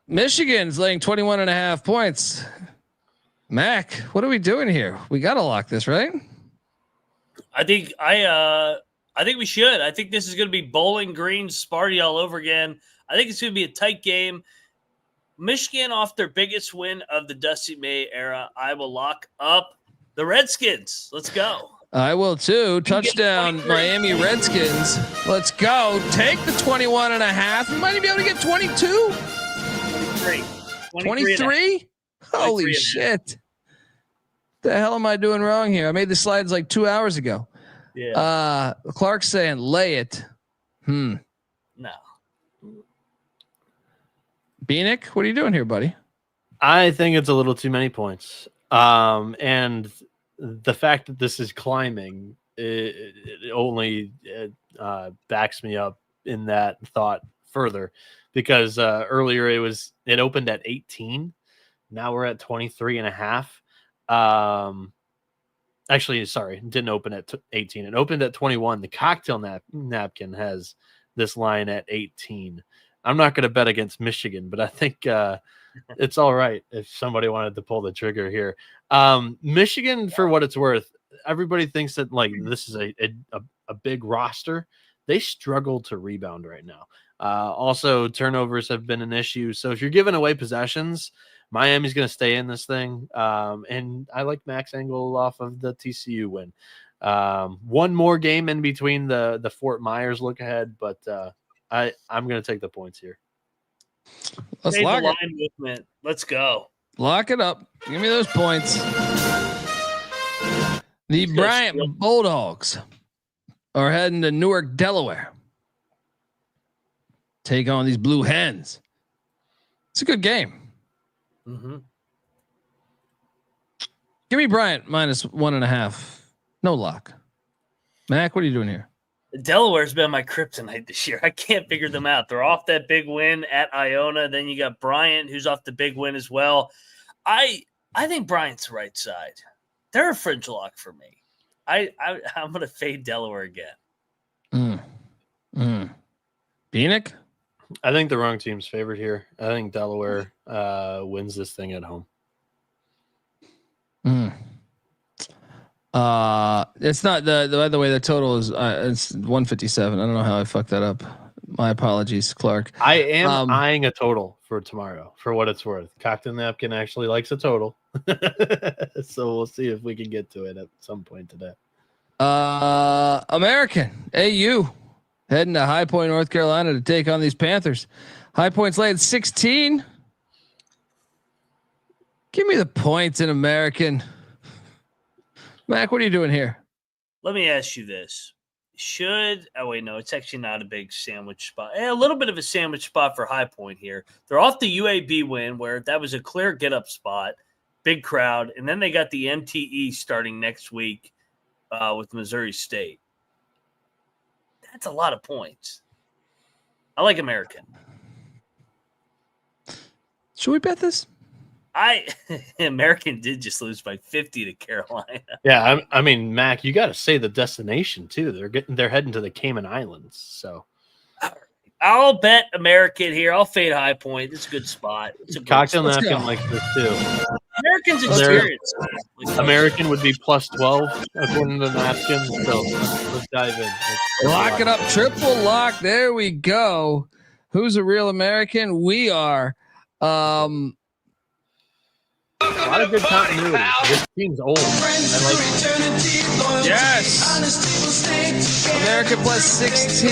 Michigan's laying 21.5 points. Mac, what are we doing here? We got to lock this, right? I think we should. I think this is going to be Bowling Green Sparty all over again. I think it's going to be a tight game. Michigan off their biggest win of the Dusty May era. I will lock up the Redskins. Let's go. I will too. Touchdown, Miami Redskins. Let's go. Take the 21.5. You might even be able to get 22. 23? Holy shit. The hell am I doing wrong here? I made the slides like 2 hours ago. Yeah. Clark's saying lay it. No. Bieniek, what are you doing here, buddy? I think it's a little too many points. And the fact that this is climbing, it only backs me up in that thought further, because earlier it opened at 18. Now we're at 23.5. Actually, sorry, it didn't open at 18. It opened at 21. The cocktail napkin has this line at 18. I'm not going to bet against Michigan, but I think it's all right if somebody wanted to pull the trigger here. Michigan, for what it's worth, everybody thinks that like this is a big roster. They struggle to rebound right now. Also, turnovers have been an issue. So if you're giving away possessions, Miami's going to stay in this thing. And I like Max Angle off of the TCU win. One more game in between the Fort Myers look ahead, but I'm going to take the points here. Let's lock it. Line movement. Let's go. Lock it up. Give me those points. The Bryant Bulldogs are heading to Newark, Delaware. Take on these Blue Hens. It's a good game. Mm-hmm. Give me Bryant -1.5. No lock. Mac, what are you doing here? Delaware's been my kryptonite this year. I can't figure them out. They're off that big win at Iona. Then you got Bryant, who's off the big win as well. I think Bryant's the right side. They're a fringe lock for me. I'm going to fade Delaware again. Bieniek? I think the wrong team's favored here. I think Delaware wins this thing at home. It's not by the way, the total is it's 157. I don't know how I fucked that up. My apologies, Clark. I am eyeing a total for tomorrow, for what it's worth. Cocktail Napkin actually likes a total. So we'll see if we can get to it at some point today. American AU heading to High Point, North Carolina to take on these Panthers. High Point's laying 16. Give me the points in American. Mac, what are you doing here? Let me ask you this. It's actually not a big sandwich spot. A little bit of a sandwich spot for High Point here. They're off the UAB win, where that was a clear get-up spot, big crowd, and then they got the MTE starting next week with Missouri State. That's a lot of points. I like American. Should we bet this? American did just lose by 50 to Carolina. Yeah, I mean, Mac, you got to say the destination too. They're heading to the Cayman Islands, so I'll bet American here. I'll fade High Point. It's a good spot. It's a Cocktail good Napkin like this too. American's experience. American would be plus 12 according to the napkin. So let's dive in. Lock it up. Triple lock. There we go. Who's a real American? We are. A lot of good continuity. This team's old. I like it. Yes. American plus 16.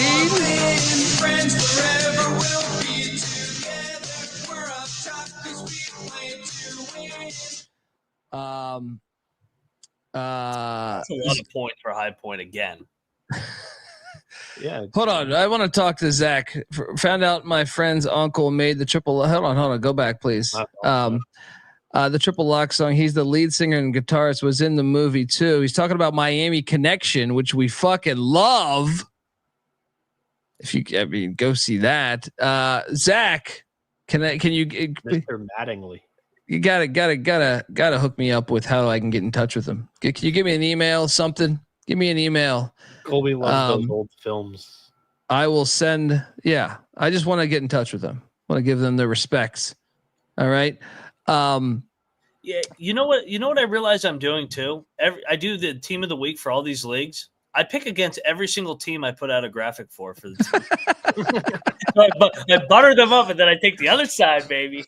That's a lot of points for High Point again. Yeah. Hold on. I want to talk to Zach. Found out my friend's uncle made the triple. Hold on. Go back, please. The triple lock song. He's the lead singer and guitarist. Was in the movie too. He's talking about Miami Connection, which we fucking love. Go see that. Zach, can you? Mr. Mattingly. You gotta hook me up with how I can get in touch with him. Can you give me an email? Something. Give me an email. Colby loves those old films. I will send. Yeah, I just want to get in touch with them. I want to give them their respects. All right. Yeah, you know what I realize I'm doing too? I do the team of the week for all these leagues. I pick against every single team I put out a graphic for the team. I butter them up and then I take the other side, baby.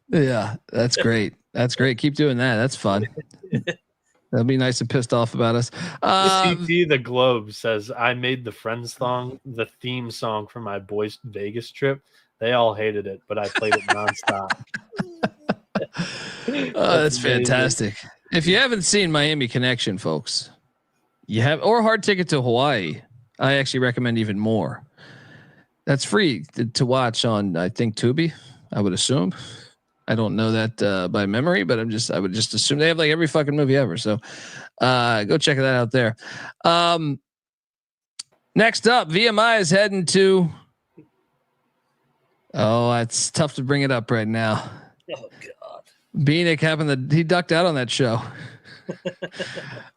Yeah, that's great. That's great. Keep doing that. That's fun. That'll be nice and pissed off about us. The Globe says, I made the Friends song the theme song for my boys' Vegas trip. They all hated it, but I played it nonstop. That's fantastic. If you haven't seen Miami Connection, folks, you have, or Hard Ticket to Hawaii, I actually recommend even more. That's free to watch on, I think, Tubi, I would assume. I don't know that by memory, but I would just assume they have like every fucking movie ever. So go check that out there. Next up, VMI is heading to. Oh, it's tough to bring it up right now. Oh God. Bieniek he ducked out on that show.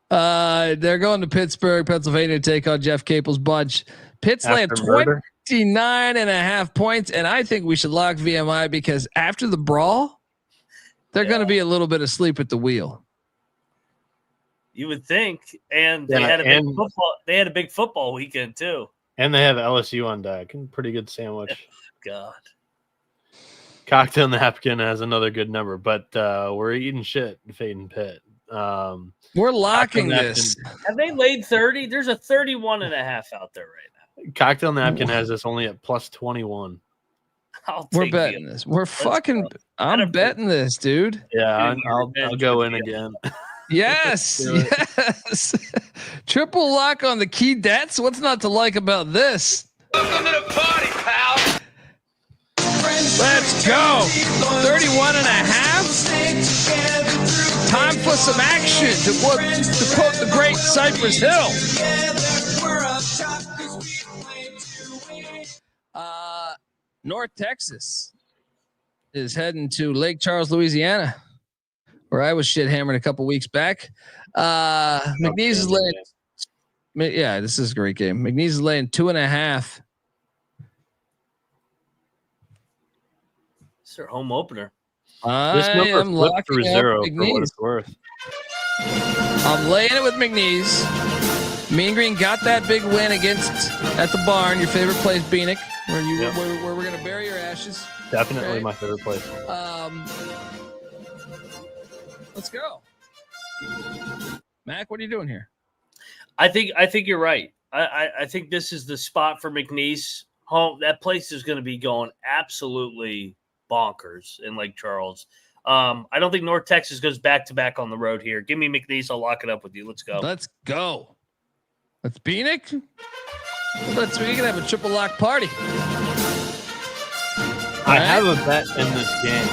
They're going to Pittsburgh, Pennsylvania to take on Jeff Capel's bunch. Pitt's laying 29.5 points, and I think we should lock VMI because after the brawl, they're going to be a little bit asleep at the wheel. You would think, and they had a big football weekend too. And they have LSU on deck. Pretty good sandwich. God. Cocktail Napkin has another good number, but we're eating shit, fading Pitt. We're locking this. Have they laid 30? There's a 31.5 out there right now. Cocktail Napkin has us only at plus 21. We're betting this. I'm betting this, dude. Yeah, I'll go in again. Yes. Yes. Triple lock on the key debts. What's not to like about this? Welcome to the party, pal. Let's go. 31.5. Time for some action. To quote the great Cypress Hill. North Texas is heading to Lake Charles, Louisiana, where I was shit hammered a couple weeks back. McNeese is laying. Yeah, this is a great game. McNeese is laying 2.5. It's their home opener. This number flipped through zero for what it's worth. I'm laying it with McNeese. Mean Green got that big win at the barn. Your favorite place, Bieniek, where we're gonna bury your ashes. Definitely my favorite place. Let's go, Mac. What are you doing here? I think you're right. I think this is the spot for McNeese. Home, that place is going to be going absolutely bonkers in Lake Charles. I don't think North Texas goes back to back on the road here. Give me McNeese. I'll lock it up with you. Let's go. Let's go. Let's Bieniek. We can have a triple lock party. I have a bet in this game,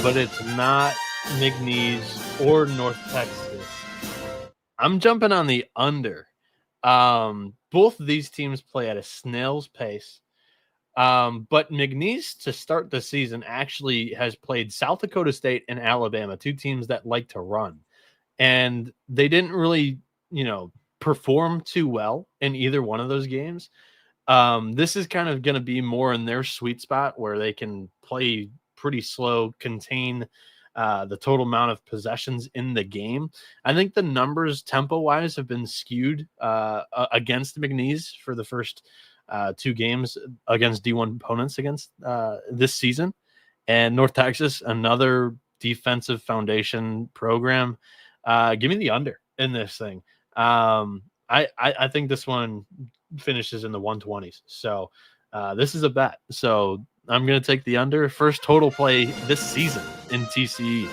but it's not McNeese or North Texas. I'm jumping on the under. Both of these teams play at a snail's pace. But McNeese to start the season actually has played South Dakota State and Alabama, 2 teams that like to run. And they didn't really, perform too well in either one of those games. This is kind of going to be more in their sweet spot where they can play pretty slow, contain the total amount of possessions in the game. I think the numbers tempo-wise have been skewed against McNeese for the first 2 games against D1 opponents against this season. And North Texas, another defensive foundation program. Give me the under in this thing. I think this one finishes in the 120s. So this is a bet. So I'm going to take the under. First total play this season in TCE.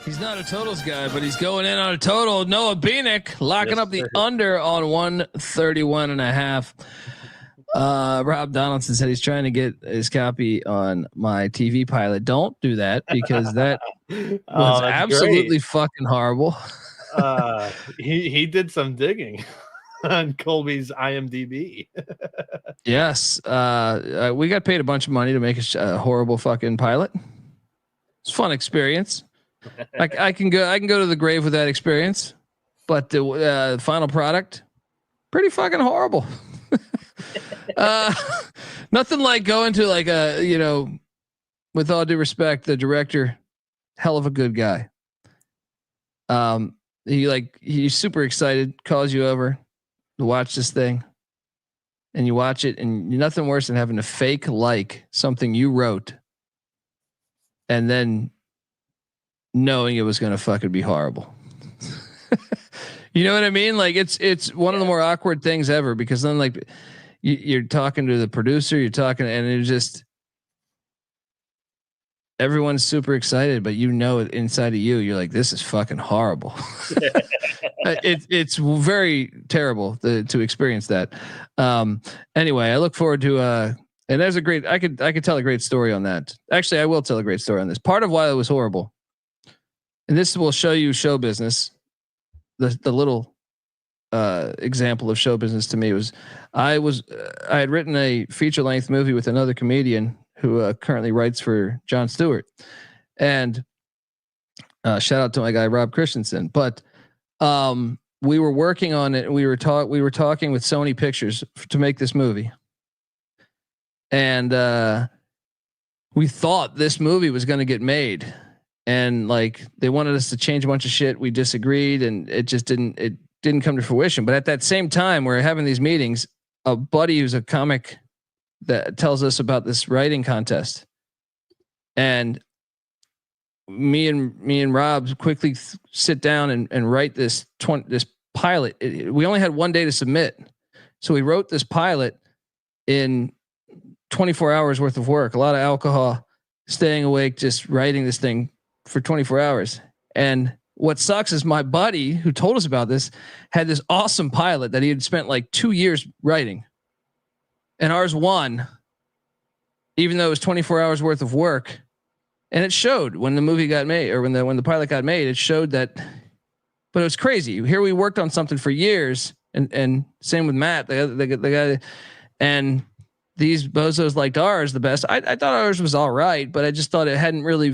He's not a totals guy, but he's going in on a total. Noah Bieniek locking up the under on 131.5. Rob Donaldson said he's trying to get his copy on my TV pilot. Don't do that because that was absolutely fucking horrible. He did some digging on Colby's IMDb. Yes. We got paid a bunch of money to make a horrible fucking pilot. It's a fun experience. I can go to the grave with that experience, but the final product, pretty fucking horrible. Nothing like going to like with all due respect, the director, hell of a good guy. He's super excited, calls you over to watch this thing, and you watch it, and nothing worse than having to fake like something you wrote, and then knowing it was going to fucking be horrible. You know what I mean? Like it's one of the more awkward things ever, because then like you're talking to the producer, you're talking, and it's just everyone's super excited, but inside of you, you're like, this is fucking horrible. It's very terrible to experience that. Anyway, I look forward to and there's a great, I could tell a great story on that. Actually, I will tell a great story on this. Part of why it was horrible, and this will show you show business. The little example of show business to me was I had written a feature length movie with another comedian who currently writes for Jon Stewart, and shout out to my guy Rob Christensen. But we were working on it. We were talking with Sony Pictures to make this movie, and we thought this movie was going to get made, and like they wanted us to change a bunch of shit. We disagreed, and it just didn't come to fruition. But at that same time, we're having these meetings. A buddy who's a comic that tells us about this writing contest, and me and Rob quickly sit down and write this pilot. We only had 1 day to submit, so we wrote this pilot in 24 hours worth of work. A lot of alcohol, staying awake, just writing this thing for 24 hours. And what sucks is my buddy who told us about this had this awesome pilot that he had spent like 2 years writing, and ours won, even though it was 24 hours worth of work. And it showed when the movie got made, or when the pilot got made, it showed that. But it was crazy. Here we worked on something for years, and same with Matt, the guy, and these bozos liked ours the best. I thought ours was all right, but I just thought it hadn't really,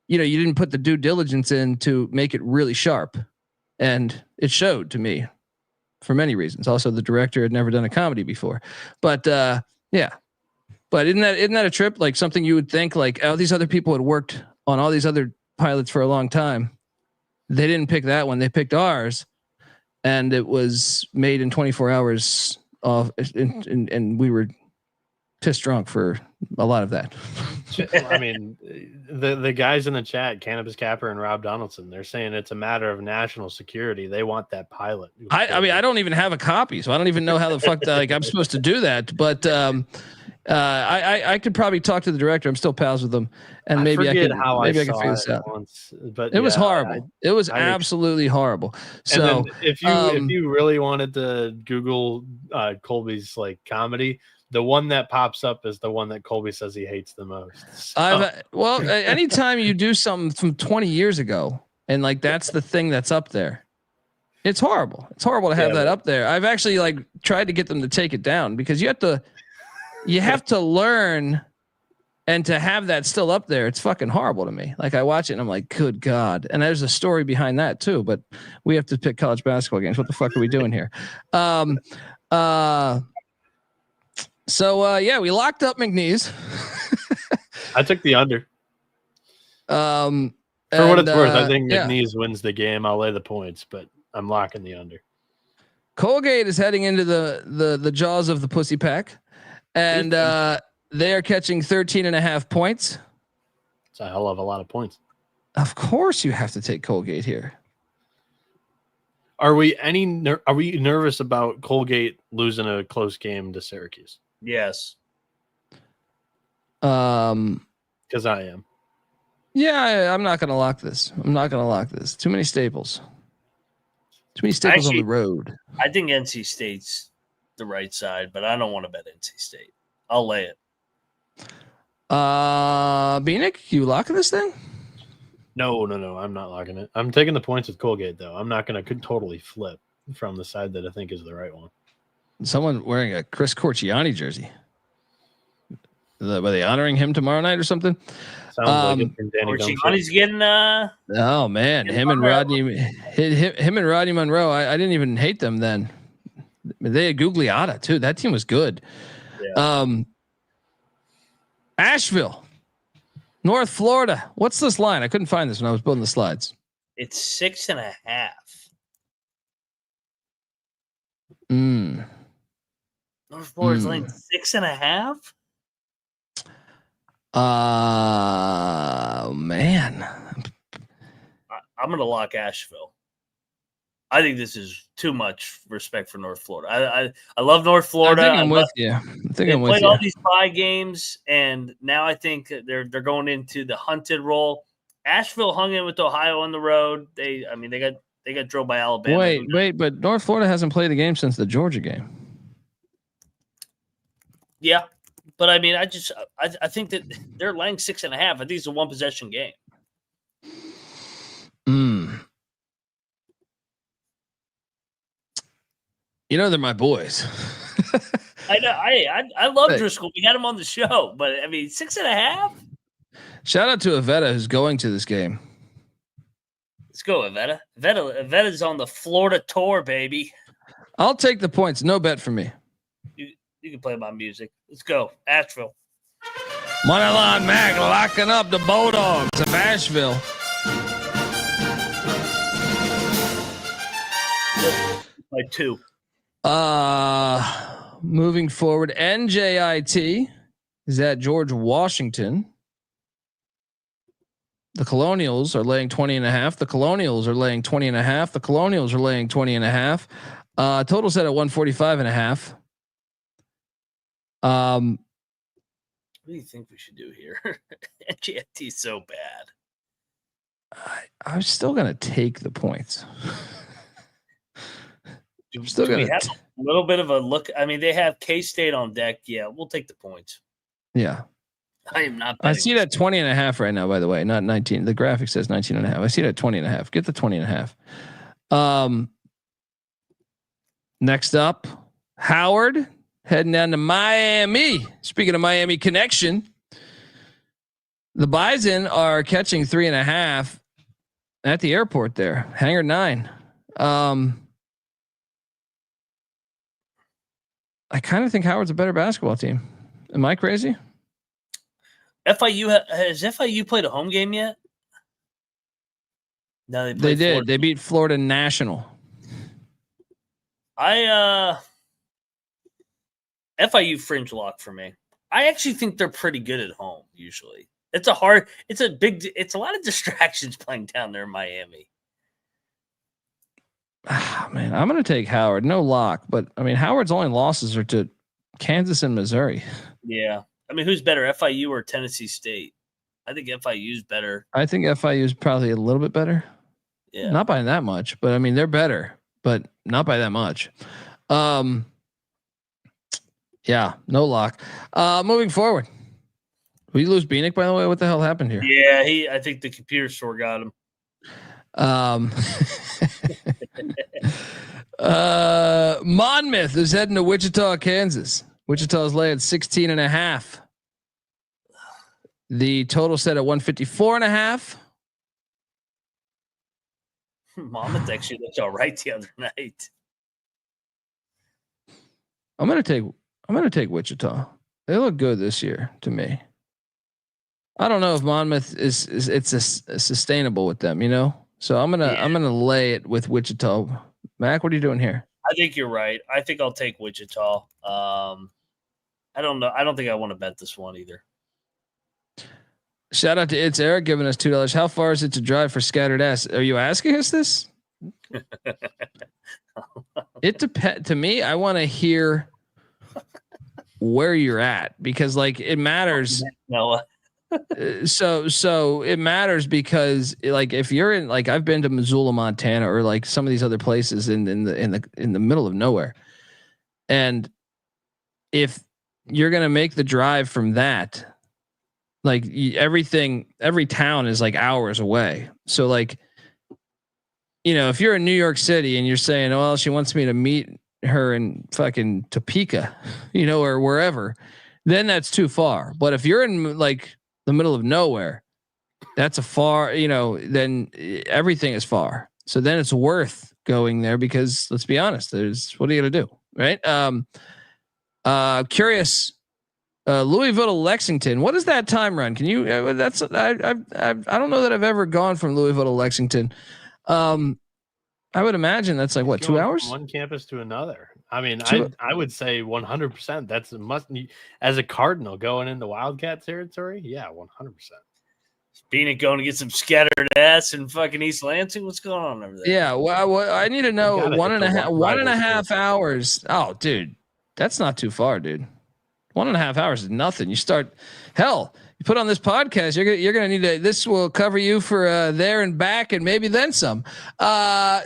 you didn't put the due diligence in to make it really sharp, and it showed to me for many reasons. Also, the director had never done a comedy before, but yeah. But isn't that a trip? Like something you would think like, oh, these other people had worked on all these other pilots for a long time. They didn't pick that one. They picked ours, and it was made in 24 hours off. And we were pissed drunk for a lot of that. I mean, the guys in the chat, Cannabis Capper and Rob Donaldson, they're saying it's a matter of national security. They want that pilot. I mean, I don't even have a copy, so I don't even know how the fuck I'm supposed to do that. But I could probably talk to the director. I'm still pals with them, and maybe I can figure this out. Once, but it was horrible. It was absolutely horrible. So if you really wanted to Google Colby's like comedy, the one that pops up is the one that Colby says he hates the most. So. Anytime you do something from 20 years ago, and like that's the thing that's up there. It's horrible. It's horrible to have that up there. I've actually like tried to get them to take it down because you have to learn, and to have that still up there, it's fucking horrible to me. Like I watch it and I'm like, good God. And there's a story behind that too, but we have to pick college basketball games. What the fuck are we doing here? So we locked up McNeese. I took the under. For what it's worth, I think McNeese wins the game. I'll lay the points, but I'm locking the under. Colgate is heading into the jaws of the pussy pack, and they are catching 13.5 points. It's a hell of a lot of points. Of course, you have to take Colgate here. Are we nervous about Colgate losing a close game to Syracuse? Yes. Because I am. Yeah, I'm not going to lock this. Too many staples. Too many staples on the road. I think NC State's the right side, but I don't want to bet NC State. I'll lay it. Bieniek, you locking this thing? No. I'm not locking it. I'm taking the points with Colgate, though. I'm not going to totally flip from the side that I think is the right one. Someone wearing a Chris Corchiani jersey. Were they honoring him tomorrow night or something? Sounds like it from Danny Corchiani's getting oh man, him and Rodney Monroe. I didn't even hate them then. They had Gugliotta too. That team was good. Yeah. Asheville, North Florida. What's this line? I couldn't find this when I was building the slides. It's 6.5. North Florida's laying 6.5. Man. I'm going to lock Asheville. I think this is too much respect for North Florida. I love North Florida. I think I'm with you. They played all these 5 games, and now I think they're going into the hunted role. Asheville hung in with Ohio on the road. They got drilled by Alabama. Wait, but North Florida hasn't played a game since the Georgia game. Yeah. But I mean, I think that they're laying 6.5. I think it's a 1-possession game. You know, they're my boys. I know. I love Driscoll. We had him on the show, but I mean, 6.5. Shout out to Avetta who's going to this game. Let's go, Avetta. Avetta's on the Florida tour, baby. I'll take the points. No bet for me. You can play my music. Let's go. Asheville. Moneyline Mac locking up the Bulldogs of Asheville. By 2. Moving forward, NJIT is at George Washington. The Colonials are laying 20.5. The Colonials are laying 20.5. The Colonials are laying 20.5. Total set at 145.5. What do you think we should do here? NJIT is so bad. I'm still gonna take the points. I'm still gonna have a little bit of a look. I mean, they have K-State on deck. Yeah, we'll take the points. Yeah. I am not. I see it at 20.5 right now, by the way, not 19. The graphic says 19.5. I see it at 20.5. Get the 20.5. Next up, Howard heading down to Miami. Speaking of Miami connection, the Bison are catching 3.5 at the airport there. Hangar 9. I kind of think Howard's a better basketball team. Am I crazy? Has FIU played a home game yet? No, they did. Florida. They beat Florida National. FIU fringe lock for me. I actually think they're pretty good at home. Usually, it's a lot of distractions playing down there in Miami. Man, I'm going to take Howard. No lock, but I mean, Howard's only losses are to Kansas and Missouri. Yeah. I mean, who's better, FIU or Tennessee State? I think FIU's better. I think FIU's probably a little bit better. Yeah. Not by that much, but I mean, they're better, but not by that much. Yeah, no lock. Moving forward. We lose Bieniek, by the way. What the hell happened here? Yeah, I think the computer store got him. Monmouth is heading to Wichita, Kansas. Wichita's laying 16.5. The total set at 154.5. Monmouth actually looked all right the other night. I'm gonna take Wichita. They look good this year to me. I don't know if Monmouth is sustainable with them, you know. So I'm gonna lay it with Wichita. Mac, what are you doing here? I think you're right. I think I'll take Wichita. I don't know. I don't think I want to bet this one either. Shout out to It's Eric giving us $2. How far is it to drive for Scattered Ass? Are you asking us this? It depends. To me, I want to hear where you're at because, like, it matters. Noah. So it matters because, like, if you're in, like, I've been to Missoula, Montana, or like some of these other places in the middle of nowhere, and if you're gonna make the drive from that, like every town is like hours away. So, like, you know, if you're in New York City and you're saying, oh, well, she wants me to meet her in fucking Topeka, you know, or wherever, then that's too far. But if you're in like the middle of nowhere, that's a far, you know, then everything is far. So then it's worth going there because, let's be honest, what are you gonna do, right? Curious. Louisville to Lexington. What is that time run? Can you? I don't know that I've ever gone from Louisville to Lexington. I would imagine that's like what, 2 hours? From one campus to another. I mean, I would say 100%. That's a must. As a Cardinal going into Wildcat territory, yeah, 100%. Being going to get some Scattered Ass in fucking East Lansing. What's going on over there? Yeah, well, I need to know 1.5 hours. Oh, dude, that's not too far, dude. 1.5 hours is nothing. You start, hell, you put on this podcast, you're gonna need to. This will cover you for there and back, and maybe then some. Yeah,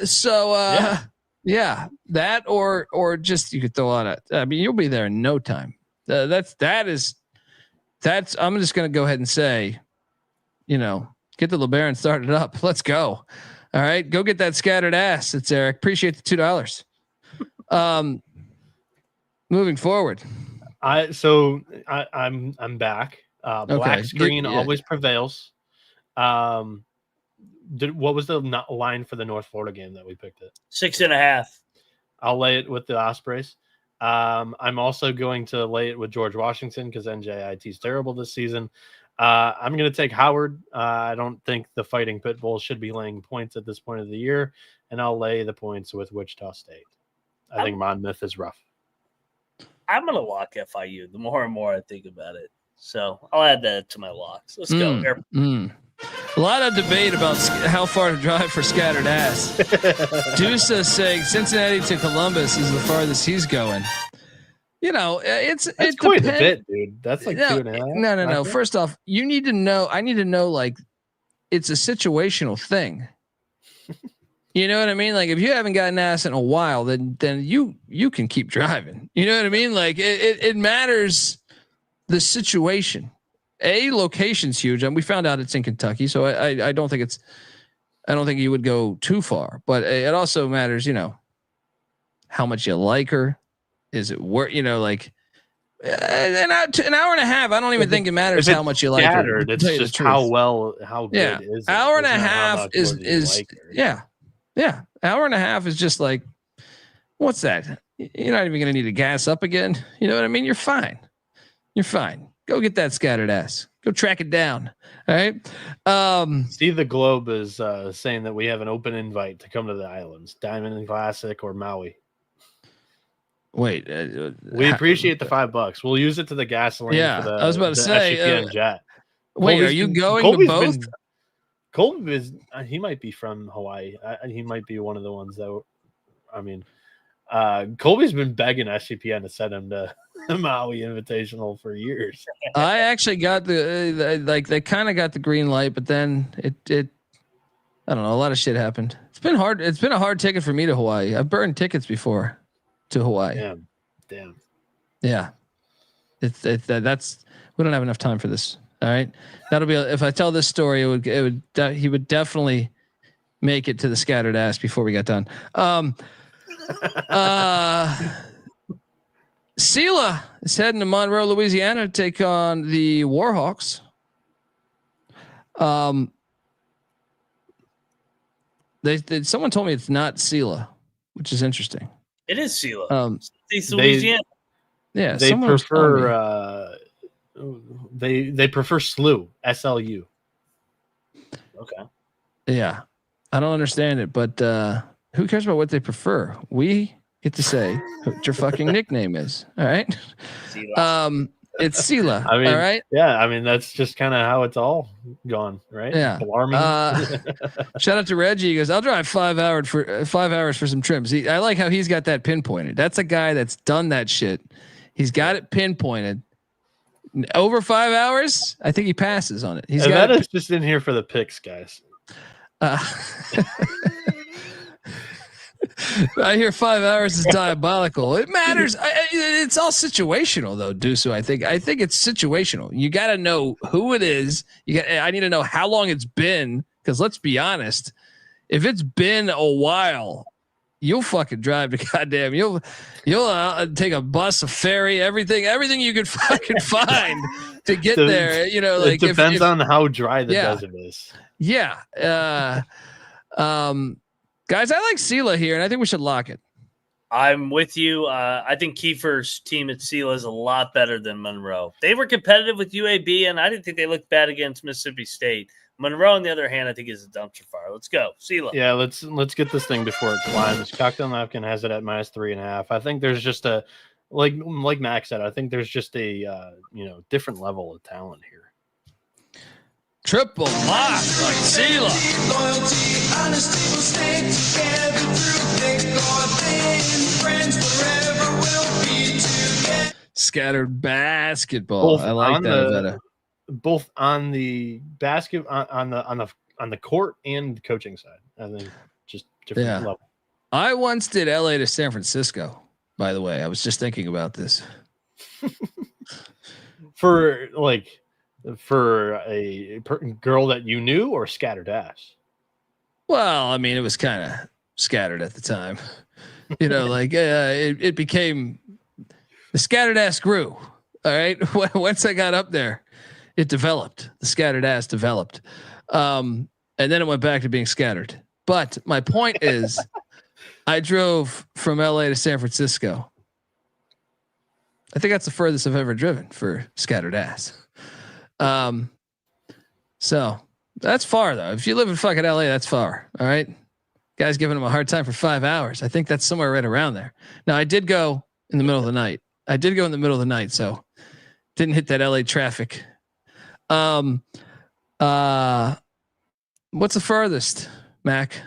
that or just you could throw on it. I mean, you'll be there in no time. That's. I'm just gonna go ahead and say, you know, get the LeBaron started up. Let's go. All right, go get that Scattered Ass. It's Eric. Appreciate the $2. Moving forward. I'm back. Black screen always prevails. What was the line for the North Florida game that we picked it? 6.5. I'll lay it with the Ospreys. I'm also going to lay it with George Washington because NJIT is terrible this season. I'm going to take Howard. I don't think the Fighting Pitbulls should be laying points at this point of the year, and I'll lay the points with Wichita State. I think Monmouth is rough. I'm going to lock FIU the more and more I think about it. So I'll add that to my locks. Let's go. A lot of debate about how far to drive for Scattered Ass. Deuce is saying Cincinnati to Columbus is the farthest he's going. You know, it's quite a bit, dude. That's like 2.5. No. First off, you need to know. I need to know, like, it's a situational thing. You know what I mean? Like, if you haven't gotten ass in a while, then you can keep driving. You know what I mean? Like, it matters the situation. Location's huge, and we found out it's in Kentucky, so I don't think you would go too far. But it also matters, you know, how much you like her. Is it worth, you know, like an hour and a half? I don't even think it matters how much you like her. It's just how good is it? Hour and a half is hour and a half is just like, what's that? You're not even gonna need to gas up again. You know what I mean? You're fine. Go get that Scattered Ass. Go track it down. All right. Steve the Globe is saying that we have an open invite to come to the islands, Diamond Classic or Maui. Wait, we appreciate the $5. We'll use it to the gasoline. Yeah, for I was about to say. Jet. Wait, are you going to both? Colby is. He might be from Hawaii. He might be one of the ones that. I mean, Colby's been begging SCPN to send him to the Maui Invitational for years. I actually got they kind of got the green light, but then it I don't know. A lot of shit happened. It's been hard. It's been a hard ticket for me to Hawaii. I've burned tickets before to Hawaii. Damn. Yeah. That's we don't have enough time for this. All right. That'll be if I tell this story, he would definitely make it to the Scattered Ass before we got done. SELA is heading to Monroe, Louisiana to take on the Warhawks. Someone told me it's not SELA, which is interesting. It is SELA. It's They- Louisiana. Yeah, They someone was telling me. prefer they prefer SLU, SLU. Okay. Yeah, I don't understand it, but who cares about what they prefer? We get to say what your fucking nickname is. All right. SELA. It's SELA. I mean, all right. Yeah, I mean that's just kind of how it's all gone, right? Yeah. Alarming. Shout out to Reggie. He goes, "I'll drive 5 hours for some trims." I like how he's got that pinpointed. That's a guy that's done that shit. He's got it pinpointed. Over 5 hours, I think he passes on it. He's got that is just in here for the picks, guys. I hear 5 hours is diabolical. It matters. It's all situational, though, Dusu. I think it's situational. You got to know who it is. I need to know how long it's been. Because let's be honest, if it's been a while, you'll fucking drive to goddamn. You'll take a bus, a ferry, everything you could fucking find to get there. You know, like it depends on how dry the desert is. Yeah. Guys, I like SELA here, and I think we should lock it. I'm with you. I think Kiefer's team at SELA is a lot better than Monroe. They were competitive with UAB, and I didn't think they looked bad against Mississippi State. Monroe, on the other hand, I think is a dumpster fire. Let's go, SELA. Yeah, let's get this thing before it climbs. Cocktail Napkin has it at -3.5. I think there's just a like Max said. I think there's just a different level of talent here. Triple lock like SELA. Scattered basketball. I like that. Both on the basket on the court and coaching side. I think just different level. I once did LA to San Francisco. By the way, I was just thinking about this. For a girl that you knew or scattered ass? Well, I mean, it was kind of scattered at the time. It became the scattered ass grew. All right. Once I got up there, it developed. The scattered ass developed. And then it went back to being scattered. But my point is, I drove from LA to San Francisco. I think that's the furthest I've ever driven for scattered ass. So that's far though. If you live in fucking LA, that's far. All right. Guys giving him a hard time for 5 hours. I think that's somewhere right around there. Now I did go in the middle of the night. So didn't hit that LA traffic. What's the furthest, Mac?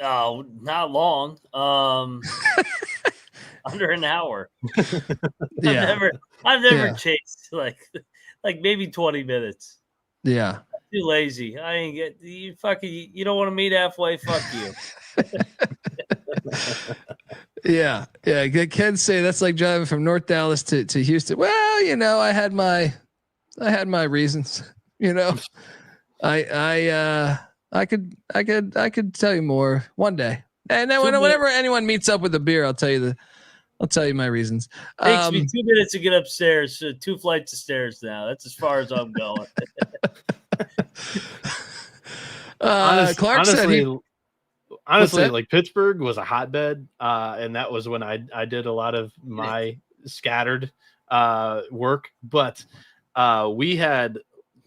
Oh, not long. Under an hour. Yeah. I've never chased like maybe 20 minutes. Yeah. I'm too lazy. I ain't get you fucking you don't want to meet halfway, fuck you. Yeah. Ken say that's like driving from North Dallas to Houston. Well, I had my reasons. I could tell you more one day. And then whenever anyone meets up with a beer, I'll tell you my reasons. Takes me 2 minutes to get upstairs. 2 flights of stairs now. That's as far as I'm going. Clark said honestly, like Pittsburgh was a hotbed, and that was when I did a lot of my scattered work. But we had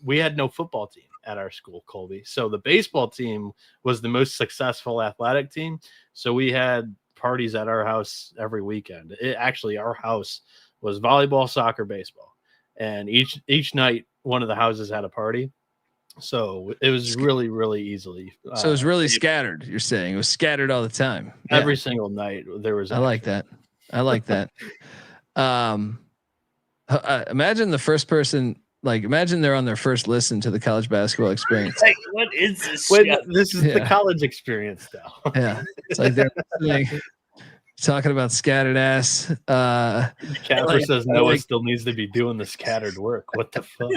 no football team at our school, Colby. So the baseball team was the most successful athletic team. So we had parties at our house every weekend. Our house was volleyball, soccer, baseball, and each night one of the houses had a party. So it was really, really easily. So it was really scattered. You're saying it was scattered all the time. Every single night there was. I like that. Imagine the first person. Like, imagine they're on their first listen to the college basketball experience. Like, what is this? This is the college experience, though. Yeah, it's like they're talking about scattered ass. Capper says Noah still needs to be doing the scattered work. What the fuck?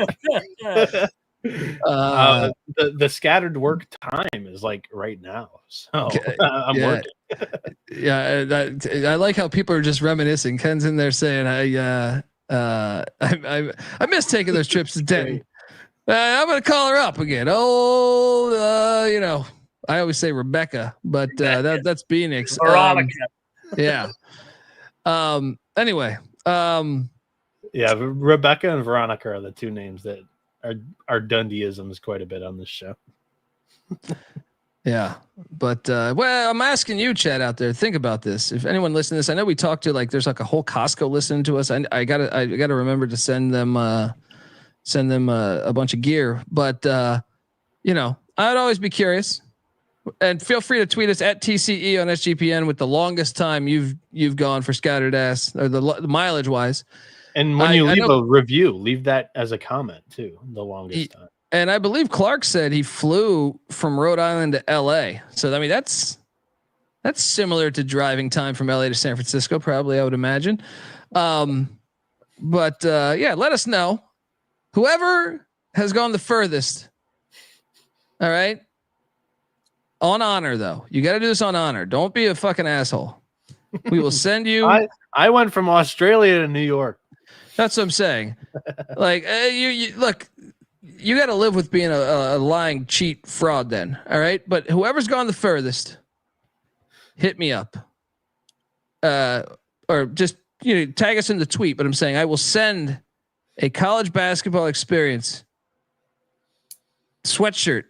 The scattered work time is like right now, so I'm working. I like how people are just reminiscing. Ken's in there saying, I miss taking those trips to Denton. I'm gonna call her up again. I always say Rebecca, but that's Bieniek's. Veronica. Anyway. Rebecca and Veronica are the two names that are Dundeeisms quite a bit on this show. Yeah, but I'm asking you, Chad, out there, think about this. If anyone listening to this, I know we talked to there's like a whole Costco listening to us. I gotta remember to send them a bunch of gear. But I'd always be curious, and feel free to tweet us at TCE on SGPN with the longest time you've gone for scattered ass or the mileage wise. And when you leave a review, leave that as a comment too. The longest time. And I believe Clark said he flew from Rhode Island to LA. So I mean that's similar to driving time from LA to San Francisco, probably, I would imagine. Let us know. Whoever has gone the furthest. All right. On honor, though. You got to do this on honor. Don't be a fucking asshole. We will send you. I went from Australia to New York. That's what I'm saying. Like you look, you got to live with being a lying cheat fraud then. All right. But whoever's gone the furthest, hit me up. Or just, tag us in the tweet. But I'm saying I will send a college basketball experience sweatshirt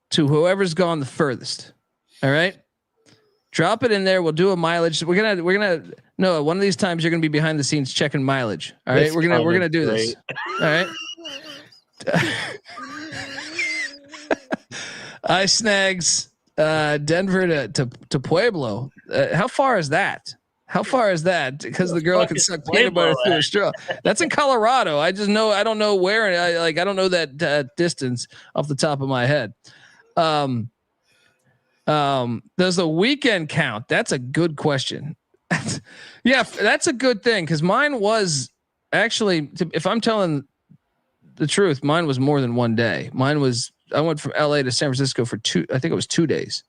to whoever's gone the furthest. All right. Drop it in there. We'll do a mileage. We're gonna no, one of these times you're gonna be behind the scenes checking mileage. All right. We're gonna do this. All right. I snags Denver to Pueblo. How far is that? Because the girl can suck peanut butter through a straw. That's in Colorado. I just know. I don't know where. I don't know that distance off the top of my head. Does the weekend count? That's a good question. Yeah, that's a good thing because mine was actually, if I'm telling the truth, mine was more than one day. I went from LA to San Francisco for 2 days.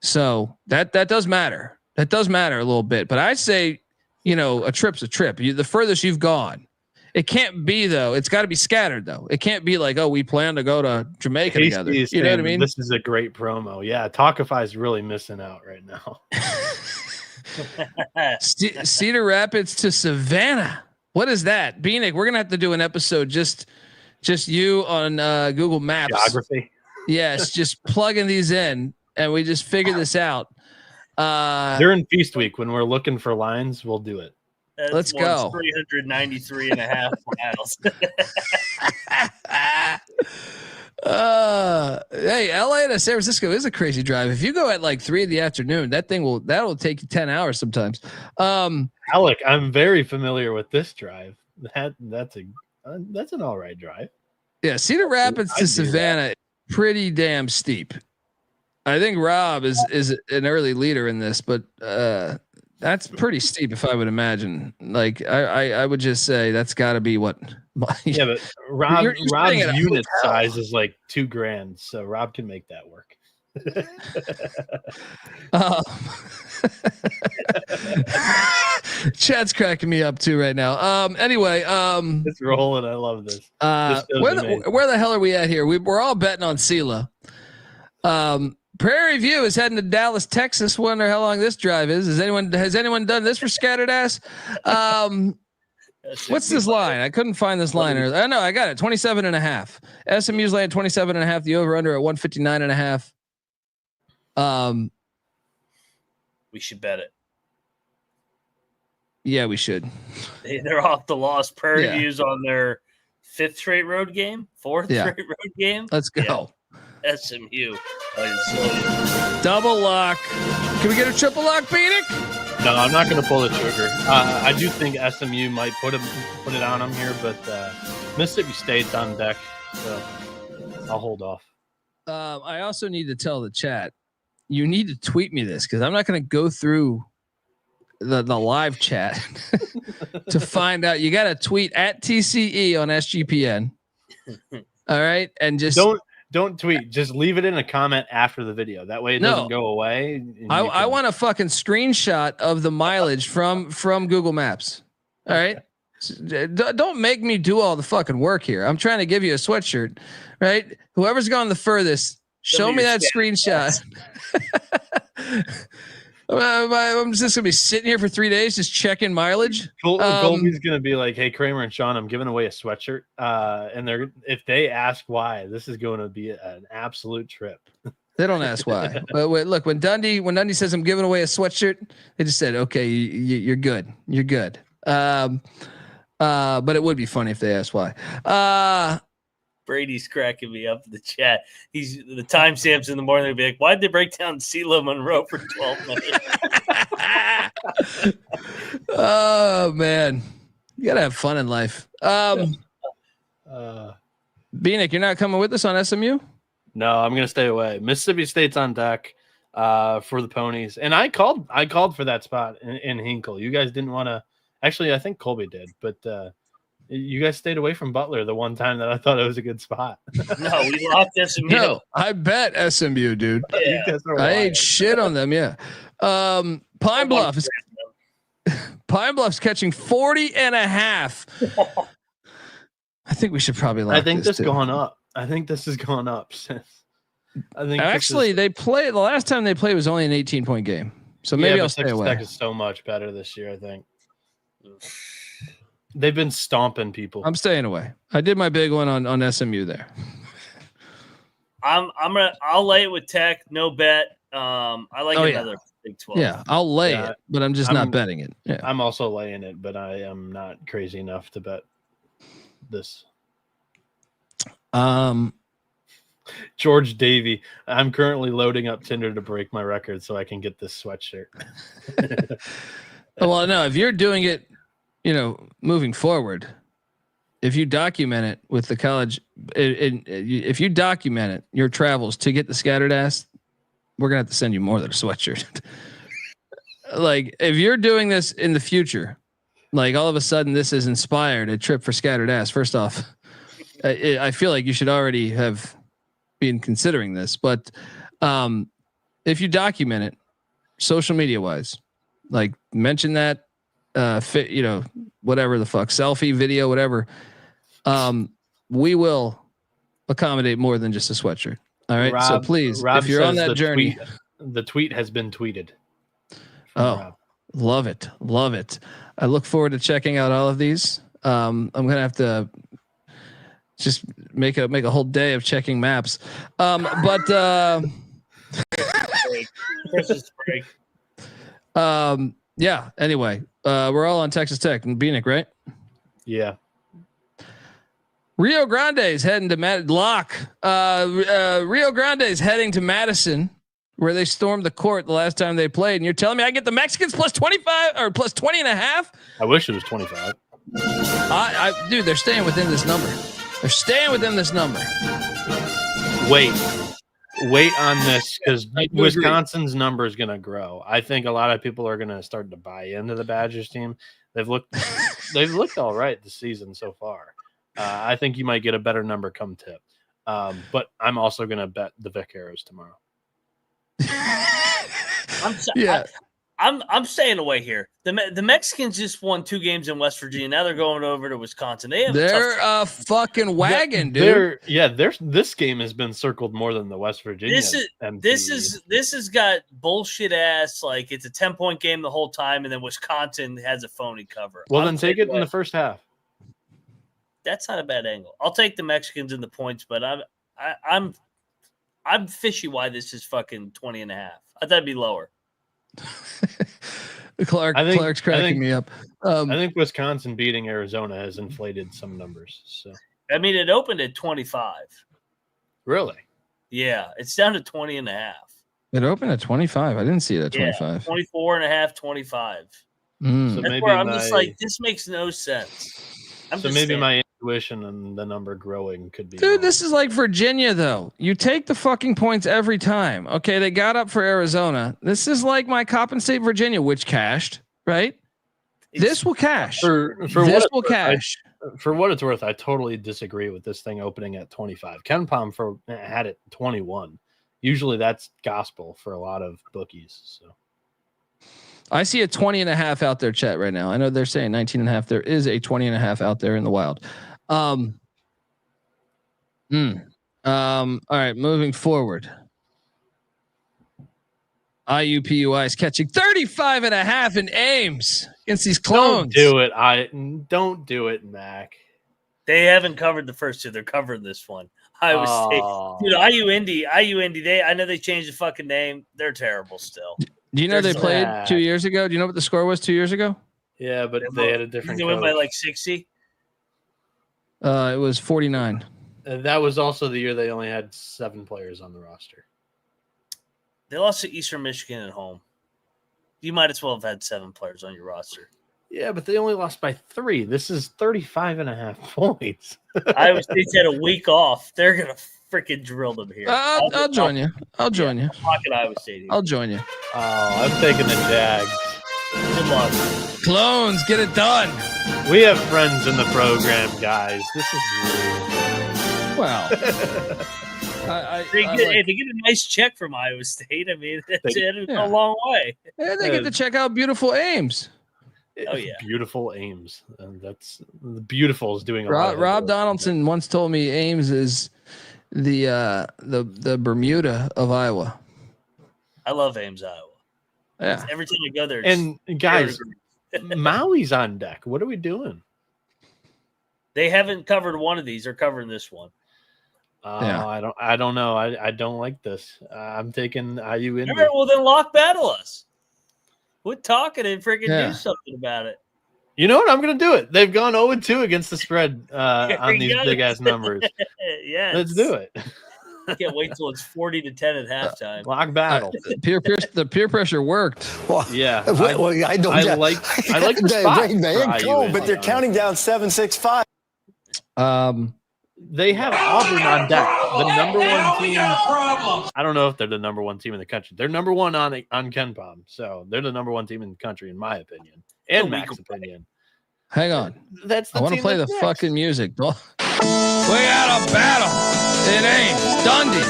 So that does matter. That does matter a little bit, but I'd say, a trip's a trip. The furthest you've gone, it can't be though. It's got to be scattered though. It can't be like, we plan to go to Jamaica together. You know what I mean? This is a great promo. Yeah. Talkify is really missing out right now. Cedar Rapids to Savannah. What is that? Bieniek, we're going to have to do an episode. Just you on Google Maps. Geography. Yes. Just plugging these in and we just figure this out. During feast week, when we're looking for lines, we'll do it. Let's go. 393.5 miles. Hey, LA to San Francisco is a crazy drive. If you go at like 3 p.m, that'll take you 10 hours sometimes. Alec, I'm very familiar with this drive. That's an all right drive. Yeah, Cedar Rapids to Savannah, pretty damn steep. I think Rob is an early leader in this, but that's pretty steep if I would imagine. Like I would just say that's got to be what. Yeah, but Rob's unit size is like $2,000, so Rob can make that work. Chad's cracking me up too right now. Anyway, it's rolling. I love this. Where the hell are we at here? We're all betting on SELA. Prairie View is heading to Dallas, Texas. Wonder how long this drive is. Has anyone done this for scattered ass? What's this line? I couldn't find this line. I know I got it. 27.5. SMU's laying 27.5. The over under at 159.5. We should bet it. Yeah, we should. They're off the loss. Prairie View's on their 5th straight road game, 4th straight road game. Let's go. Yeah. SMU. Double lock. Can we get a triple lock, Bieniek? No, I'm not going to pull the trigger. I do think SMU might put it on them here, but Mississippi State's on deck, so I'll hold off. I also need to tell the chat, you need to tweet me this because I'm not going to go through the live chat to find out. You got to tweet at TCE on SGPN. All right, and just don't tweet. Just leave it in a comment after the video. That way it doesn't go away. I want a fucking screenshot of the mileage from Google Maps. All right. Don't make me do all the fucking work here. I'm trying to give you a sweatshirt, right? Whoever's gone the furthest, show me that screenshot. I'm just gonna be sitting here for 3 days just checking mileage. Colby's gonna be like, "Hey, Kramer and Sean, I'm giving away a sweatshirt, and if they ask why, this is going to be an absolute trip." They don't ask why. But look, when Dundee says I'm giving away a sweatshirt, they just said, "Okay, you're good, you're good." But it would be funny if they asked why. Brady's cracking me up in the chat. He's the timestamps in the morning. They'll be like, "Why'd they break down CeeLo Monroe for 12 minutes?" Oh man, you gotta have fun in life. Bieniek, you're not coming with us on SMU? No, I'm gonna stay away. Mississippi State's on deck for the Ponies, and I called for that spot in Hinkle. You guys didn't want to. Actually, I think Colby did, but you guys stayed away from Butler the one time that I thought it was a good spot. No, we lost SMU. No, I bet SMU, dude. Yeah. I ate shit on them. Yeah. Pine Bluff's catching 40.5. I think we should probably lock I think this too. going up. I think this is going up since. I think actually they played the last time they played was only an 18-point game. So maybe I'll stay away. Texas Tech is so much better this year, I think. They've been stomping people. I'm staying away. I did my big one on SMU there. I'll lay it with Tech, no bet. I like another Big 12. Yeah, I'll lay it, but I'm not betting it. Yeah. I'm also laying it, but I am not crazy enough to bet this. George Davey, I'm currently loading up Tinder to break my record so I can get this sweatshirt. Well, no, if you're doing it, moving forward, if you document it with the college, if you document it, your travels to get the scattered ass, we're going to have to send you more than a sweatshirt. Like if you're doing this in the future, like all of a sudden this has inspired a trip for scattered ass. First off, I feel like you should already have been considering this, but if you document it social media wise, like mention that, whatever the fuck, selfie, video, whatever, we will accommodate more than just a sweatshirt. All right. So please, if you're on that journey, the tweet has been tweeted. Oh, love it. Love it. I look forward to checking out all of these. I'm going to have to just make a whole day of checking maps. But Christmas break. Yeah. Anyway, we're all on Texas Tech and Bieniek, right? Yeah. Rio Grande is heading to Rio Grande is heading to Madison, where they stormed the court the last time they played. And you're telling me I get the Mexicans plus 25 or plus 20.5? I wish it was 25. Dude, they're staying within this number. They're staying within this number. Wait on this because Wisconsin's number is going to grow. I think a lot of people are going to start to buy into the Badgers team. They've looked all right this season so far. I think you might get a better number come tip. But I'm also going to bet the Vic Arrows tomorrow. I'm staying away here. The Mexicans just won 2 games in West Virginia. Now they're going over to Wisconsin. They're a fucking wagon, dude. This game has been circled more than the West Virginia. This has got bullshit ass, like it's a 10-point game the whole time, and then Wisconsin has a phony cover. Well, then take it in the first half. That's not a bad angle. I'll take the Mexicans in the points, but I'm fishy why this is fucking 20.5. I thought it'd be lower. Clark's cracking me up. I think Wisconsin beating Arizona has inflated some numbers. So I mean, it opened at 25. Really? Yeah, it's down to 20.5. It opened at 25. I didn't see it at 25. 24.5, 25. Mm. So that's where I'm just like, this makes no sense. My intuition and the number growing could be. Dude, wrong. this is like Virginia, though. You take the fucking points every time. Okay, they got up for Arizona. This is like my Coppin State, Virginia, which cashed, right? This will cash. For this will cash. For what it's worth, I totally disagree with this thing opening at 25. Ken Palm had it 21. Usually that's gospel for a lot of bookies. So I see a 20.5 out there, chat, right now. I know they're saying 19.5. There is a 20.5 out there in the wild. All right, moving forward. IUPUI is catching 35.5 in Ames against these clones. Don't do it, Mac. They haven't covered the first two. They're covering this one. Iowa State. Dude, IU Indy, I know they changed the fucking name. They're terrible still. Do you know they played 2 years ago? Do you know what the score was 2 years ago? Yeah, but they had a different They went by like 60. It was 49. That was also the year they only had 7 players on the roster. They lost to Eastern Michigan at home. You might as well have had 7 players on your roster. Yeah, but they only lost by 3. This is 35.5 points. Iowa State's had a week off. They're going to freaking drill them here. I'll join you. I'll join you. Pocket Iowa State here. I'll join you. Oh, I'm taking the Jags. Good luck. Clones, get it done. We have friends in the program, guys. This is weird. Wow. They get a nice check from Iowa State. I mean, it's a long way. Yeah, they get to check out beautiful Ames. Oh yeah, beautiful Ames. That's the beautiful is doing. Rob Donaldson once told me Ames is the Bermuda of Iowa. I love Ames, Iowa. Yeah. Every time I go there, and guys, Maui's on deck. What are we doing? They haven't covered one of these. They're covering this one. I don't know. I don't like this. I'm taking IU in. Well, then lock battle us. Quit talking and freaking do something about it. You know what? I'm going to do it. They've gone 0-2 against the spread on these big ass numbers. Yeah, let's do it. Can't wait till it's 40-10 at halftime. Lock battle. The peer pressure worked. Well, yeah. I like the spot but they're counting down 7-6-5. They have Auburn on deck, the number one team. I don't know if they're the number one team in the country. They're number one on Ken Palm, so they're the number one team in the country, in my opinion, and Mac's opinion. Hang on, I want to play the fucking music. We got a battle in Ames, Dundee,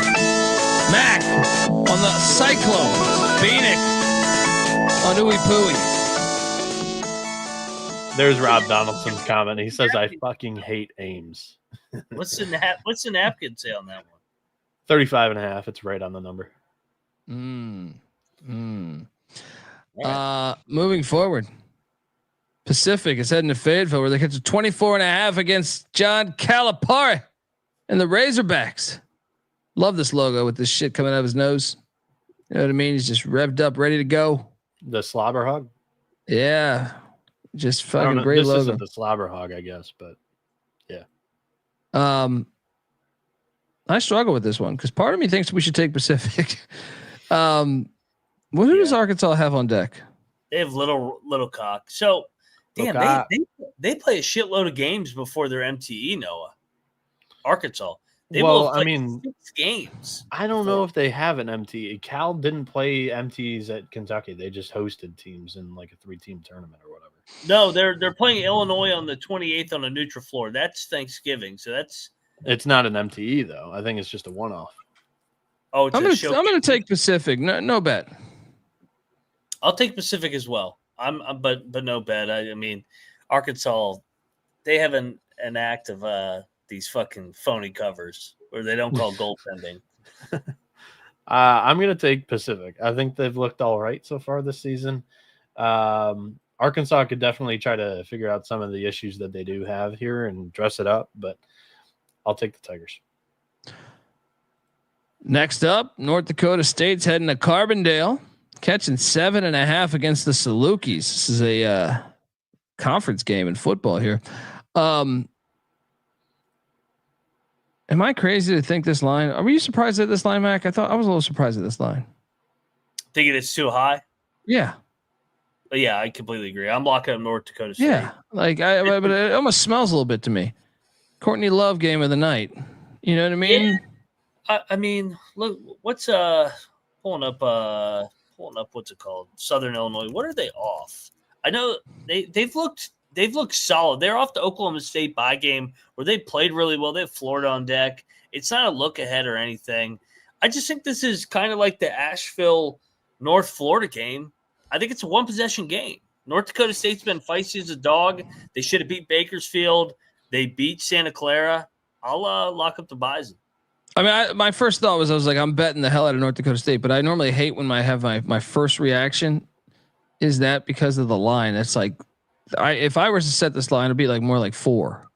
Mac on the Cyclone, Phoenix on Ooey Pooey. There's Rob Donaldson's comment. He says, "I fucking hate Ames." What's the napkin say on that one? 35.5. It's right on the number. Moving forward, Pacific is heading to Fayetteville where they catch a 24.5 against John Calipari and the Razorbacks. Love this logo with this shit coming out of his nose. You know what I mean? He's just revved up, ready to go. The slobber hog. Yeah, just fucking great logo. This isn't the slobber hog, I guess, but yeah. I struggle with this one because part of me thinks we should take Pacific. Who does Arkansas have on deck? They have little cock. So, damn, they play a shitload of games before their MTE. Noah, Arkansas. They will play 6 games. I don't know if they have an MTE. Cal didn't play MTEs at Kentucky. They just hosted teams in like a 3-team tournament or whatever. No, they're playing Illinois on the 28th on a neutral floor. That's Thanksgiving, so it's not an MTE though. I think it's just a one-off. Oh, I'm gonna take Pacific. No bet. I'll take Pacific as well. But no bet. I mean, Arkansas, they have an act of these fucking phony covers where they don't call goaltending. I'm gonna take Pacific. I think they've looked all right so far this season. Arkansas could definitely try to figure out some of the issues that they do have here and dress it up, but I'll take the Tigers. Next up, North Dakota State's heading to Carbondale, catching 7.5 against the Salukis. This is a conference game in football here. Am I crazy to think this line? Are you surprised at this line, Mac? I was a little surprised at this line. Thinking it's too high? Yeah. But yeah, I completely agree. I'm locking up North Dakota State. Yeah, but it almost smells a little bit to me. Courtney Love game of the night. You know what I mean? Yeah. I mean, look, what's pulling up what's it called? Southern Illinois. What are they off? I know they've looked they've looked solid. They're off the Oklahoma State bye game where they played really well. They have Florida on deck. It's not a look ahead or anything. I just think this is kind of like the Asheville North Florida game. I think it's a one-possession game. North Dakota State's been feisty as a dog. They should have beat Bakersfield. They beat Santa Clara. I'll lock up the Bison. I mean, my first thought was I was like, I'm betting the hell out of North Dakota State, but I normally hate when I have my first reaction is that because of the line. It's like, if I was to set this line, it'd be like more like 4,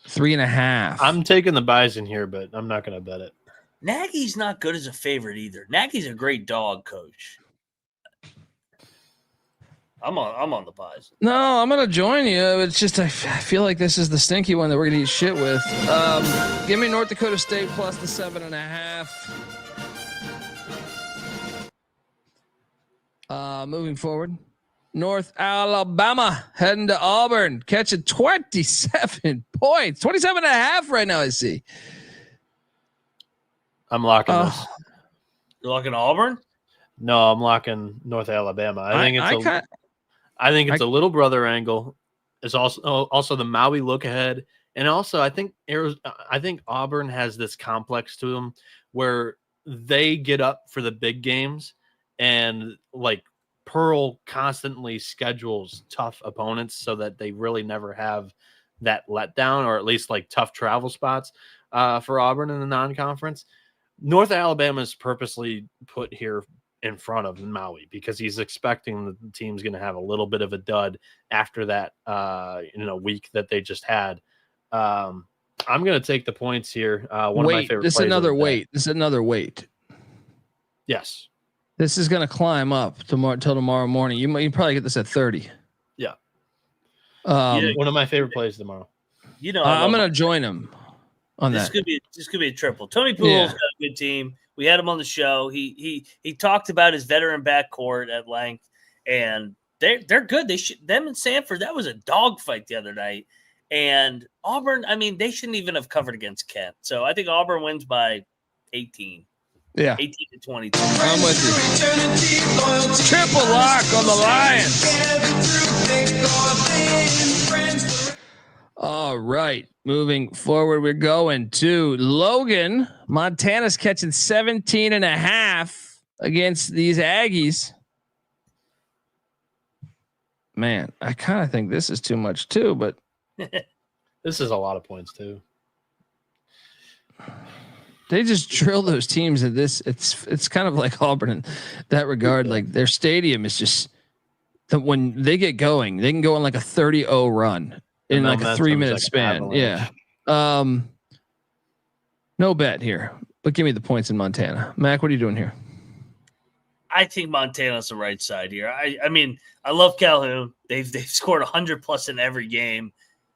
3.5. I'm taking the Bison here, but I'm not going to bet it. Nagy's not good as a favorite either. Nagy's a great dog coach. I'm on the Bison. No, I'm gonna join you. It's just I feel like this is the stinky one that we're gonna eat shit with. Give me North Dakota State plus the 7.5. Moving forward, North Alabama heading to Auburn, catching 27 points, 27.5 right now. I see. I'm locking this. You're locking Auburn? No, I'm locking North Alabama. I think it's a little brother angle. It's also the Maui look ahead, and also I think Auburn has this complex to them where they get up for the big games, and like Pearl constantly schedules tough opponents so that they really never have that letdown, or at least like tough travel spots for Auburn in the non-conference. North Alabama is purposely put here in front of Maui because he's expecting the team's going to have a little bit of a dud after that week that they just had. I'm going to take the points here. One of my favorite. This is another weight. This is another weight. Yes. This is going to climb up till tomorrow morning. You probably get this at 30. Yeah. One of my favorite plays tomorrow. I'm going to join him on this that. This could be a triple. Tony Poole's got a good team. We had him on the show. He talked about his veteran backcourt at length, and they're good. Them and Sanford, that was a dogfight the other night. And Auburn, I mean, they shouldn't even have covered against Kent. So I think Auburn wins by 18. Yeah. 18 to 22. I'm with you. Triple lock on the Lions. All right. Moving forward, we're going to Logan. Montana's catching 17.5 against these Aggies. Man, I kind of think this is too much too, but this is a lot of points too. They just drill those teams at this. It's kind of like Auburn in that regard. Like their stadium is just when they get going, they can go on like a 30-0 run in like a 3-minute span. Yeah. No bet here, but give me the points in Montana. Mac, what are you doing here? I think Montana's the right side here. I mean, I love Calhoun. They've scored 100 plus in every game.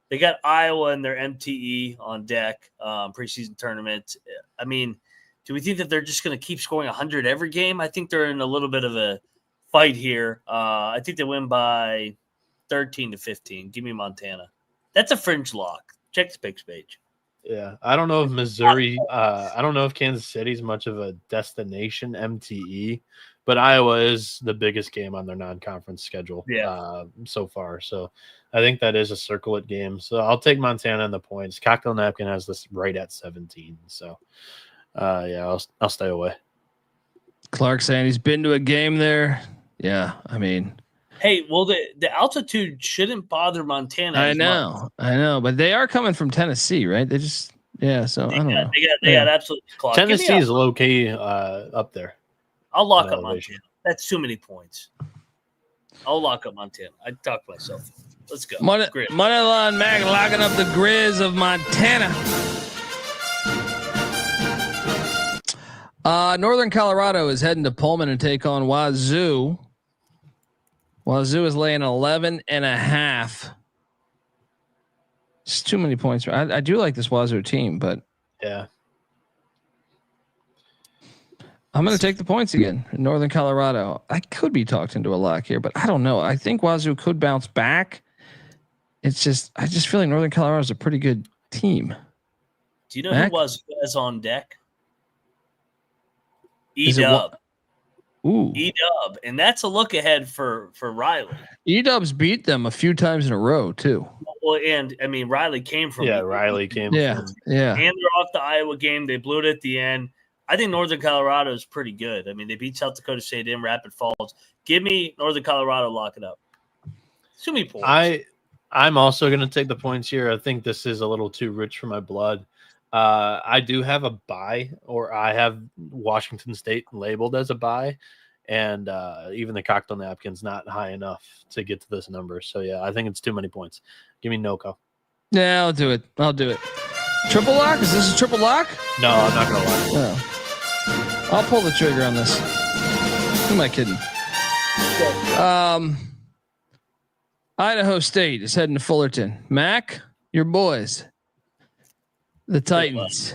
They got Iowa and their MTE on deck, preseason tournament. I mean, do we think that they're just going to keep scoring 100 every game? I think they're in a little bit of a fight here. I think they win by 13 to 15. Give me Montana. That's a fringe lock. Check the picks page. Yeah, I don't know if Missouri. I don't know if Kansas City is much of a destination MTE, but Iowa is the biggest game on their non-conference schedule so far. So I think that is a circle it game. So I'll take Montana and the points. Cocktail Napkin has this right at 17. So I'll stay away. Clark saying he's been to a game there. Yeah, I mean. Hey, well, the altitude shouldn't bother Montana. I know, but they are coming from Tennessee, right? They just, so I don't know. They got absolutely clocked. Tennessee is low key up there. I'll lock up Montana. That's too many points. I'll lock up Montana. I talked myself. Let's go. Moneyline Mac locking up the Grizz of Montana. Northern Colorado is heading to Pullman and take on Wazoo. Wazoo is laying 11.5. It's too many points. I do like this Wazoo team, but yeah, I'm going to take the points again. Northern Colorado. I could be talked into a lock here, but I don't know. I think Wazoo could bounce back. I just feel like Northern Colorado is a pretty good team. Do you know who Wazoo is on deck? E-Dub. Ooh. E-Dub, and that's a look ahead for Riley. E-Dub's beat them a few times in a row too. Well, and I mean Riley came from Riley came yeah, from and they're off the Iowa game. They blew it at the end. I think Northern Colorado is pretty good. I mean, they beat South Dakota State in Rapid Falls. Give me Northern Colorado, lock it up. Too many points. I'm also going to take the points here. I think this is a little too rich for my blood. I do have a bye, or I have Washington State labeled as a bye, and even the cocktail napkin's not high enough to get to this number. So, yeah, I think it's too many points. Give me NoCo. Yeah, I'll do it. Triple lock? Is this a triple lock? No, I'm not going to lie. No. I'll pull the trigger on this. Who am I kidding? Idaho State is heading to Fullerton. Mac, your boys, the Titans.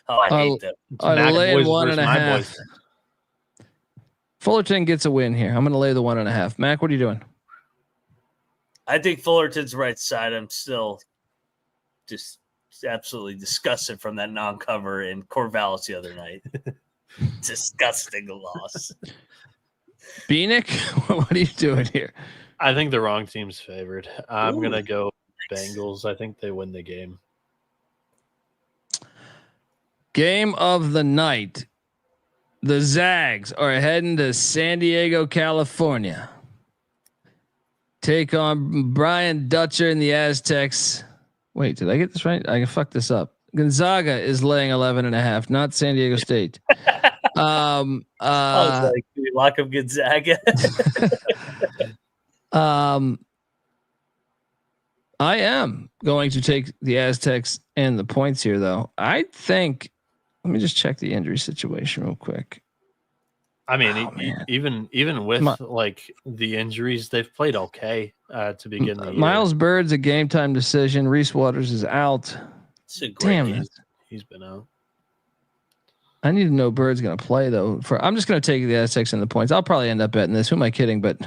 I hate them. Are laying 1.5. Fullerton gets a win here. I'm going to lay the 1.5. Mac, what are you doing? I think Fullerton's right side. I'm still just absolutely disgusted from that non-cover in Corvallis the other night. Disgusting loss. Bieniek, what are you doing here? I think the wrong team's favored. I'm going to go Bengals. I think they win the game. Game of the night. The Zags are heading to San Diego, California. Take on Brian Dutcher and the Aztecs. Wait, did I get this right? I can fuck this up. Gonzaga is laying 11.5, not San Diego State. I was like, lock up Gonzaga. I am going to take the Aztecs and the points here, though. I think. Let me just check the injury situation real quick. I mean, even with like the injuries, they've played okay to begin the year. Miles Bird's a game time decision. Reese Waters is out. Damn it, he's been out. I need to know Bird's going to play though. I'm just going to take the Aztecs and the points. I'll probably end up betting this. Who am I kidding? But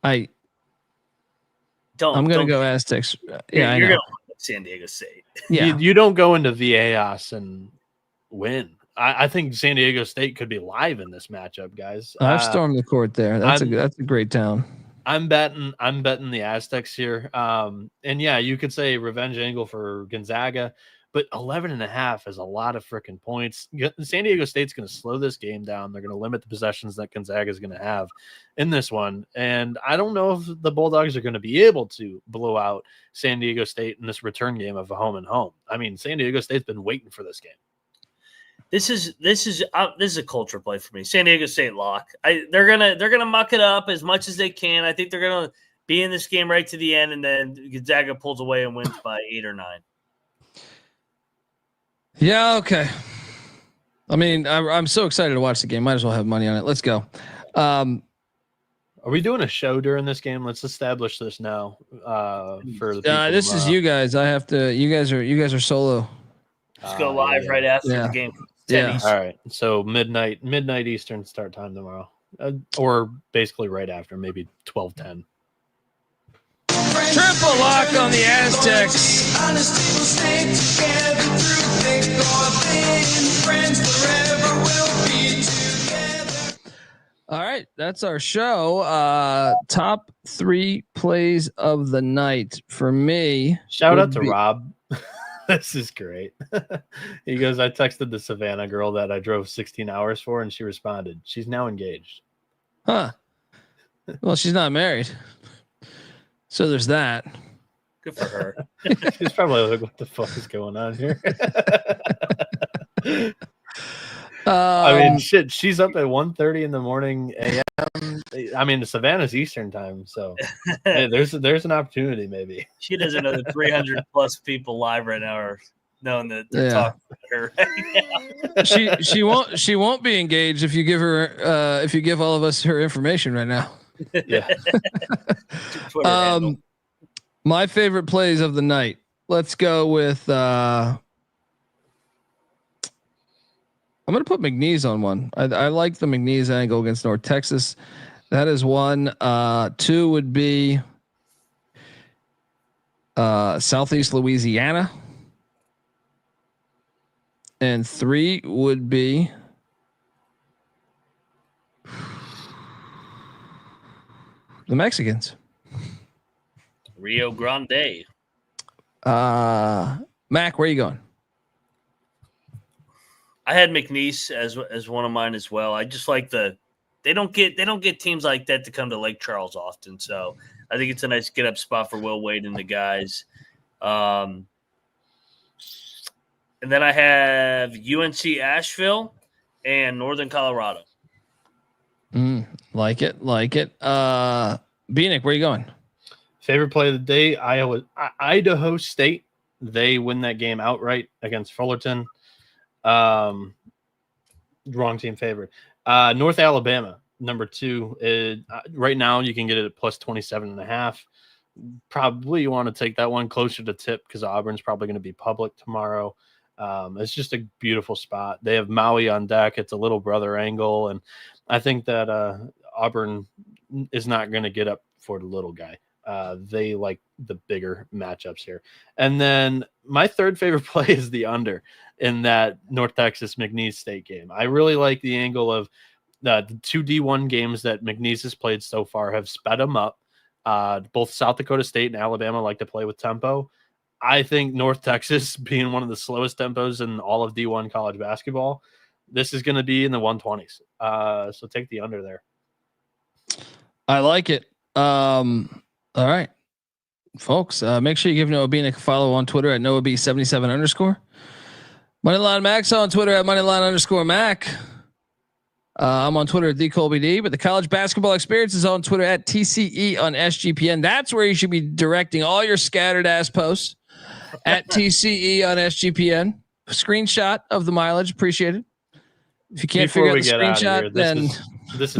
I'm going to go Aztecs. Yeah, you're going to San Diego State. Yeah, you don't go into Viejas and win. I think San Diego State could be live in this matchup, guys. I've stormed the court there. That's a great town. I'm betting the Aztecs here. And yeah, you could say revenge angle for Gonzaga, but 11.5 is a lot of freaking points. San Diego State's going to slow this game down. They're going to limit the possessions that Gonzaga is going to have in this one. And I don't know if the Bulldogs are going to be able to blow out San Diego State in this return game of a home and home. I mean, San Diego State's been waiting for this game. This is a culture play for me. San Diego State lock. They're gonna muck it up as much as they can. I think they're gonna be in this game right to the end, and then Gonzaga pulls away and wins by 8 or 9. Yeah. Okay. I mean, I'm so excited to watch the game. Might as well have money on it. Let's go. Are we doing a show during this game? Let's establish this now. For the people, this is you guys. I have to. You guys are solo. Let's go live right after the game. Yeah. All right. So midnight Eastern start time tomorrow, or basically right after, maybe 12:10. Triple lock on the Aztecs. All right, that's our show. Top 3 plays of the night for me. Shout out to Rob. This is great. He goes, I texted the Savannah girl that I drove 16 hours for, and she responded. She's now engaged. Huh. Well, she's not married. So there's that. Good for her. She's probably like, what the fuck is going on here? I mean, shit, she's up at 1:30 in the morning a.m. I mean, the Savannah's Eastern time, so hey, there's an opportunity maybe. She doesn't know that 300 plus people live right now are knowing that they're talking about her right now. She won't be engaged if you give her if you give all of us her information right now. Yeah. My favorite plays of the night. Let's go with I'm going to put McNeese on one. I like the McNeese angle against North Texas. That is one. 2 would be Southeast Louisiana. And 3 would be The Mexicans. Rio Grande. Mac, where are you going? I had McNeese as one of mine as well. I just like they don't get teams like that to come to Lake Charles often. So I think it's a nice get up spot for Will Wade and the guys. And then I have UNC Asheville and Northern Colorado. Like it. Bieniek, where are you going? Favorite play of the day, Idaho State. They win that game outright against Fullerton. Wrong team favorite. North Alabama, number 2. Right now, you can get it at plus 27.5. Probably you want to take that one closer to tip because Auburn's probably going to be public tomorrow. It's just a beautiful spot. They have Maui on deck. It's a little brother angle, and I think that Auburn is not going to get up for the little guy. They like the bigger matchups here. And then my third favorite play is the under in that North Texas McNeese State game. I really like the angle of the 2 D1 games that McNeese has played so far have sped them up. Both South Dakota State and Alabama like to play with tempo. I think North Texas being one of the slowest tempos in all of D1 college basketball, this is going to be in the 120s. So take the under there. I like it. All right, folks, make sure you give Noah Bieniek a follow on Twitter at NoahB77_. Moneyline Max on Twitter at Moneyline_Mac. I'm on Twitter at TheColbyD, but the college basketball experience is on Twitter at TCE on SGPN. That's where you should be directing all your scattered ass posts at TCE on SGPN. Screenshot of the mileage. Appreciate it. If you can't figure out the screenshot, then this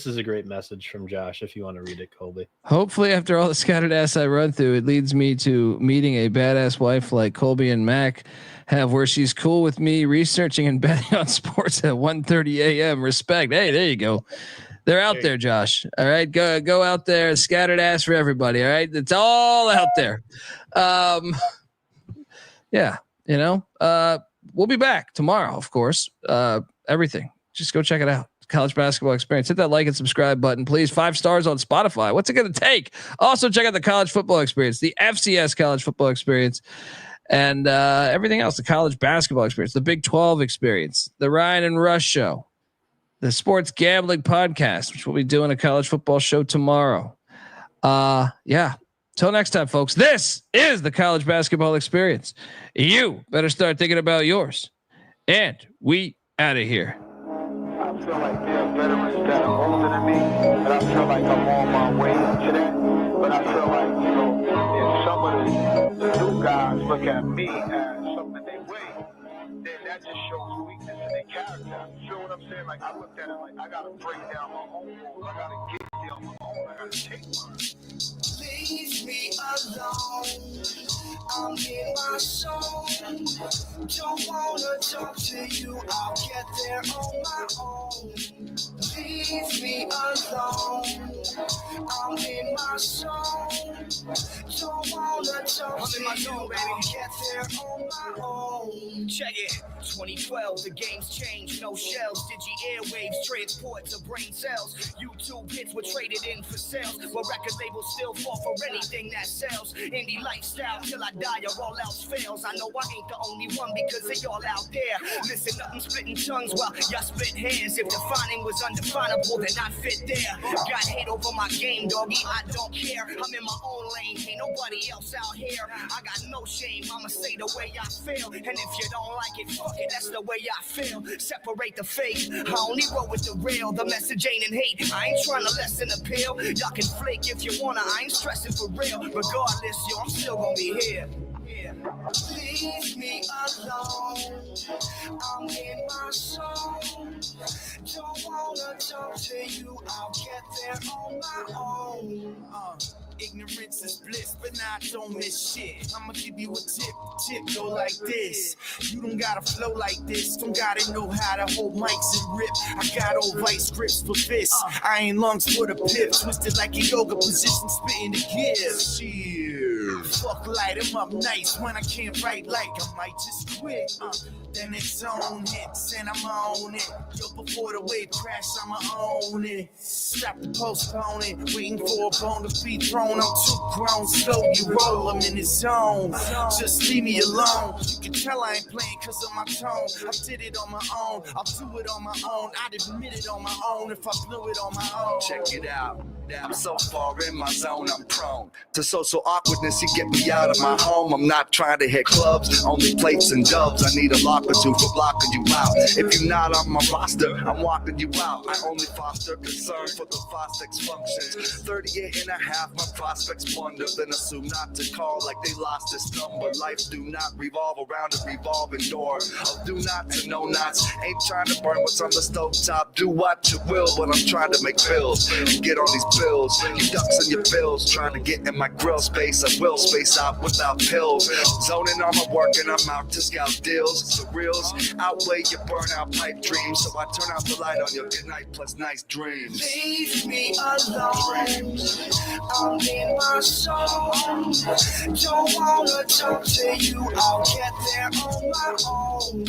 is a great message from Josh. If you want to read it, Colby. Hopefully, after all the scattered ass I run through, it leads me to meeting a badass wife like Colby and Mac have, where she's cool with me researching and betting on sports at 1:30 a.m. Respect. Hey, there you go. They're out there, Josh. All right, go out there. Scattered ass for everybody. All right, it's all out there. Yeah, we'll be back tomorrow, of course. Everything. Just go check it out. College basketball experience. Hit that like and subscribe button, please. 5 stars on Spotify. What's it going to take? Also, check out the college football experience, the FCS college football experience, and everything else. The college basketball experience, the Big 12 experience, the Ryan and Rush show, the sports gambling podcast, which we'll be doing a college football show tomorrow. Yeah. Till next time, folks. This is the college basketball experience. You better start thinking about yours. And we out of here. I feel like there are veterans that are older than me, and I feel like I'm on my way to that. But I feel like, if some of the new guys look at me as something they weigh, then that just shows weakness in their character. You feel what I'm saying? Like, I looked at it like, I got to break down my own rules. I got to get there on my own. I got to take mine. Leave me alone. I'm in my zone. Don't wanna talk to you. I'll get there on my own. Leave me alone. I'm in my zone. Don't wanna talk to you. I'll get there on my own. Check it. 2012, the game's changed. No shells. Digi airwaves transport to brain cells. YouTube hits were traded in for sales. But record labels still fall for anything that sells. Indie lifestyle till I die or all else fails. I know I ain't the only one because they all out there. Listen up, I'm splitting tongues while y'all split hands. If defining was undefinable, then I fit there. Got hate over my game, doggy, I don't care. I'm in my own lane, ain't nobody else out here. I got no shame, I'ma say the way I feel. And if you don't like it, fuck it, that's the way I feel. Separate the fake, I only roll with the real. The message ain't in hate, I ain't trying to lessen the pill. Y'all can flake if you wanna, I ain't stressing for real. Regardless, yo, I'm still gonna be here. Leave me alone. I'm in my zone. Don't wanna talk to you. I'll get there on my own. Ignorance is bliss, but nah, don't miss shit. I'ma give you a tip go like this. You don't gotta flow like this, don't gotta know how to hold mics and rip. I got old vice grips for fists. I ain't lungs for the pip, twisted like a yoga position, spitting the gears. Cheers. fuck, light him up nice when I can't write like I might just quit. Then it's on hits and I'm on it. Yo, before the wave crash, I'ma own it. Stop the postponing, waiting for a bone to be thrown. I'm too grown, slow you roll, I'm in the zone. Just leave me alone. You can tell I ain't playing cause of my tone. I did it on my own, I'll do it on my own. I'd admit it on my own if I blew it on my own. Check it out. I'm so far in my zone, I'm prone to social awkwardness. You get me out of my home. I'm not trying to hit clubs, only plates and dubs. I need a lock or two for blocking you out. If you're not on my roster, I'm walking you out. I only foster concern for the Fostex functions. 38 and a half, my prospects wonder. Then assume not to call like they lost this number. Life do not revolve around a revolving door. Oh, do not to no knots. Ain't trying to burn what's on the stove top. Do what you will, but I'm trying to make bills. Get on these bills, you ducks in your bills. Trying to get in my grill space, I will space out without pills. Zoning on my work and I'm out to scout deals. The reals outweigh your burnout pipe dreams. So I turn out the light on your good night plus nice dreams. Leave me alone, I'm in my zone. Don't wanna talk to you, I'll get there on my own.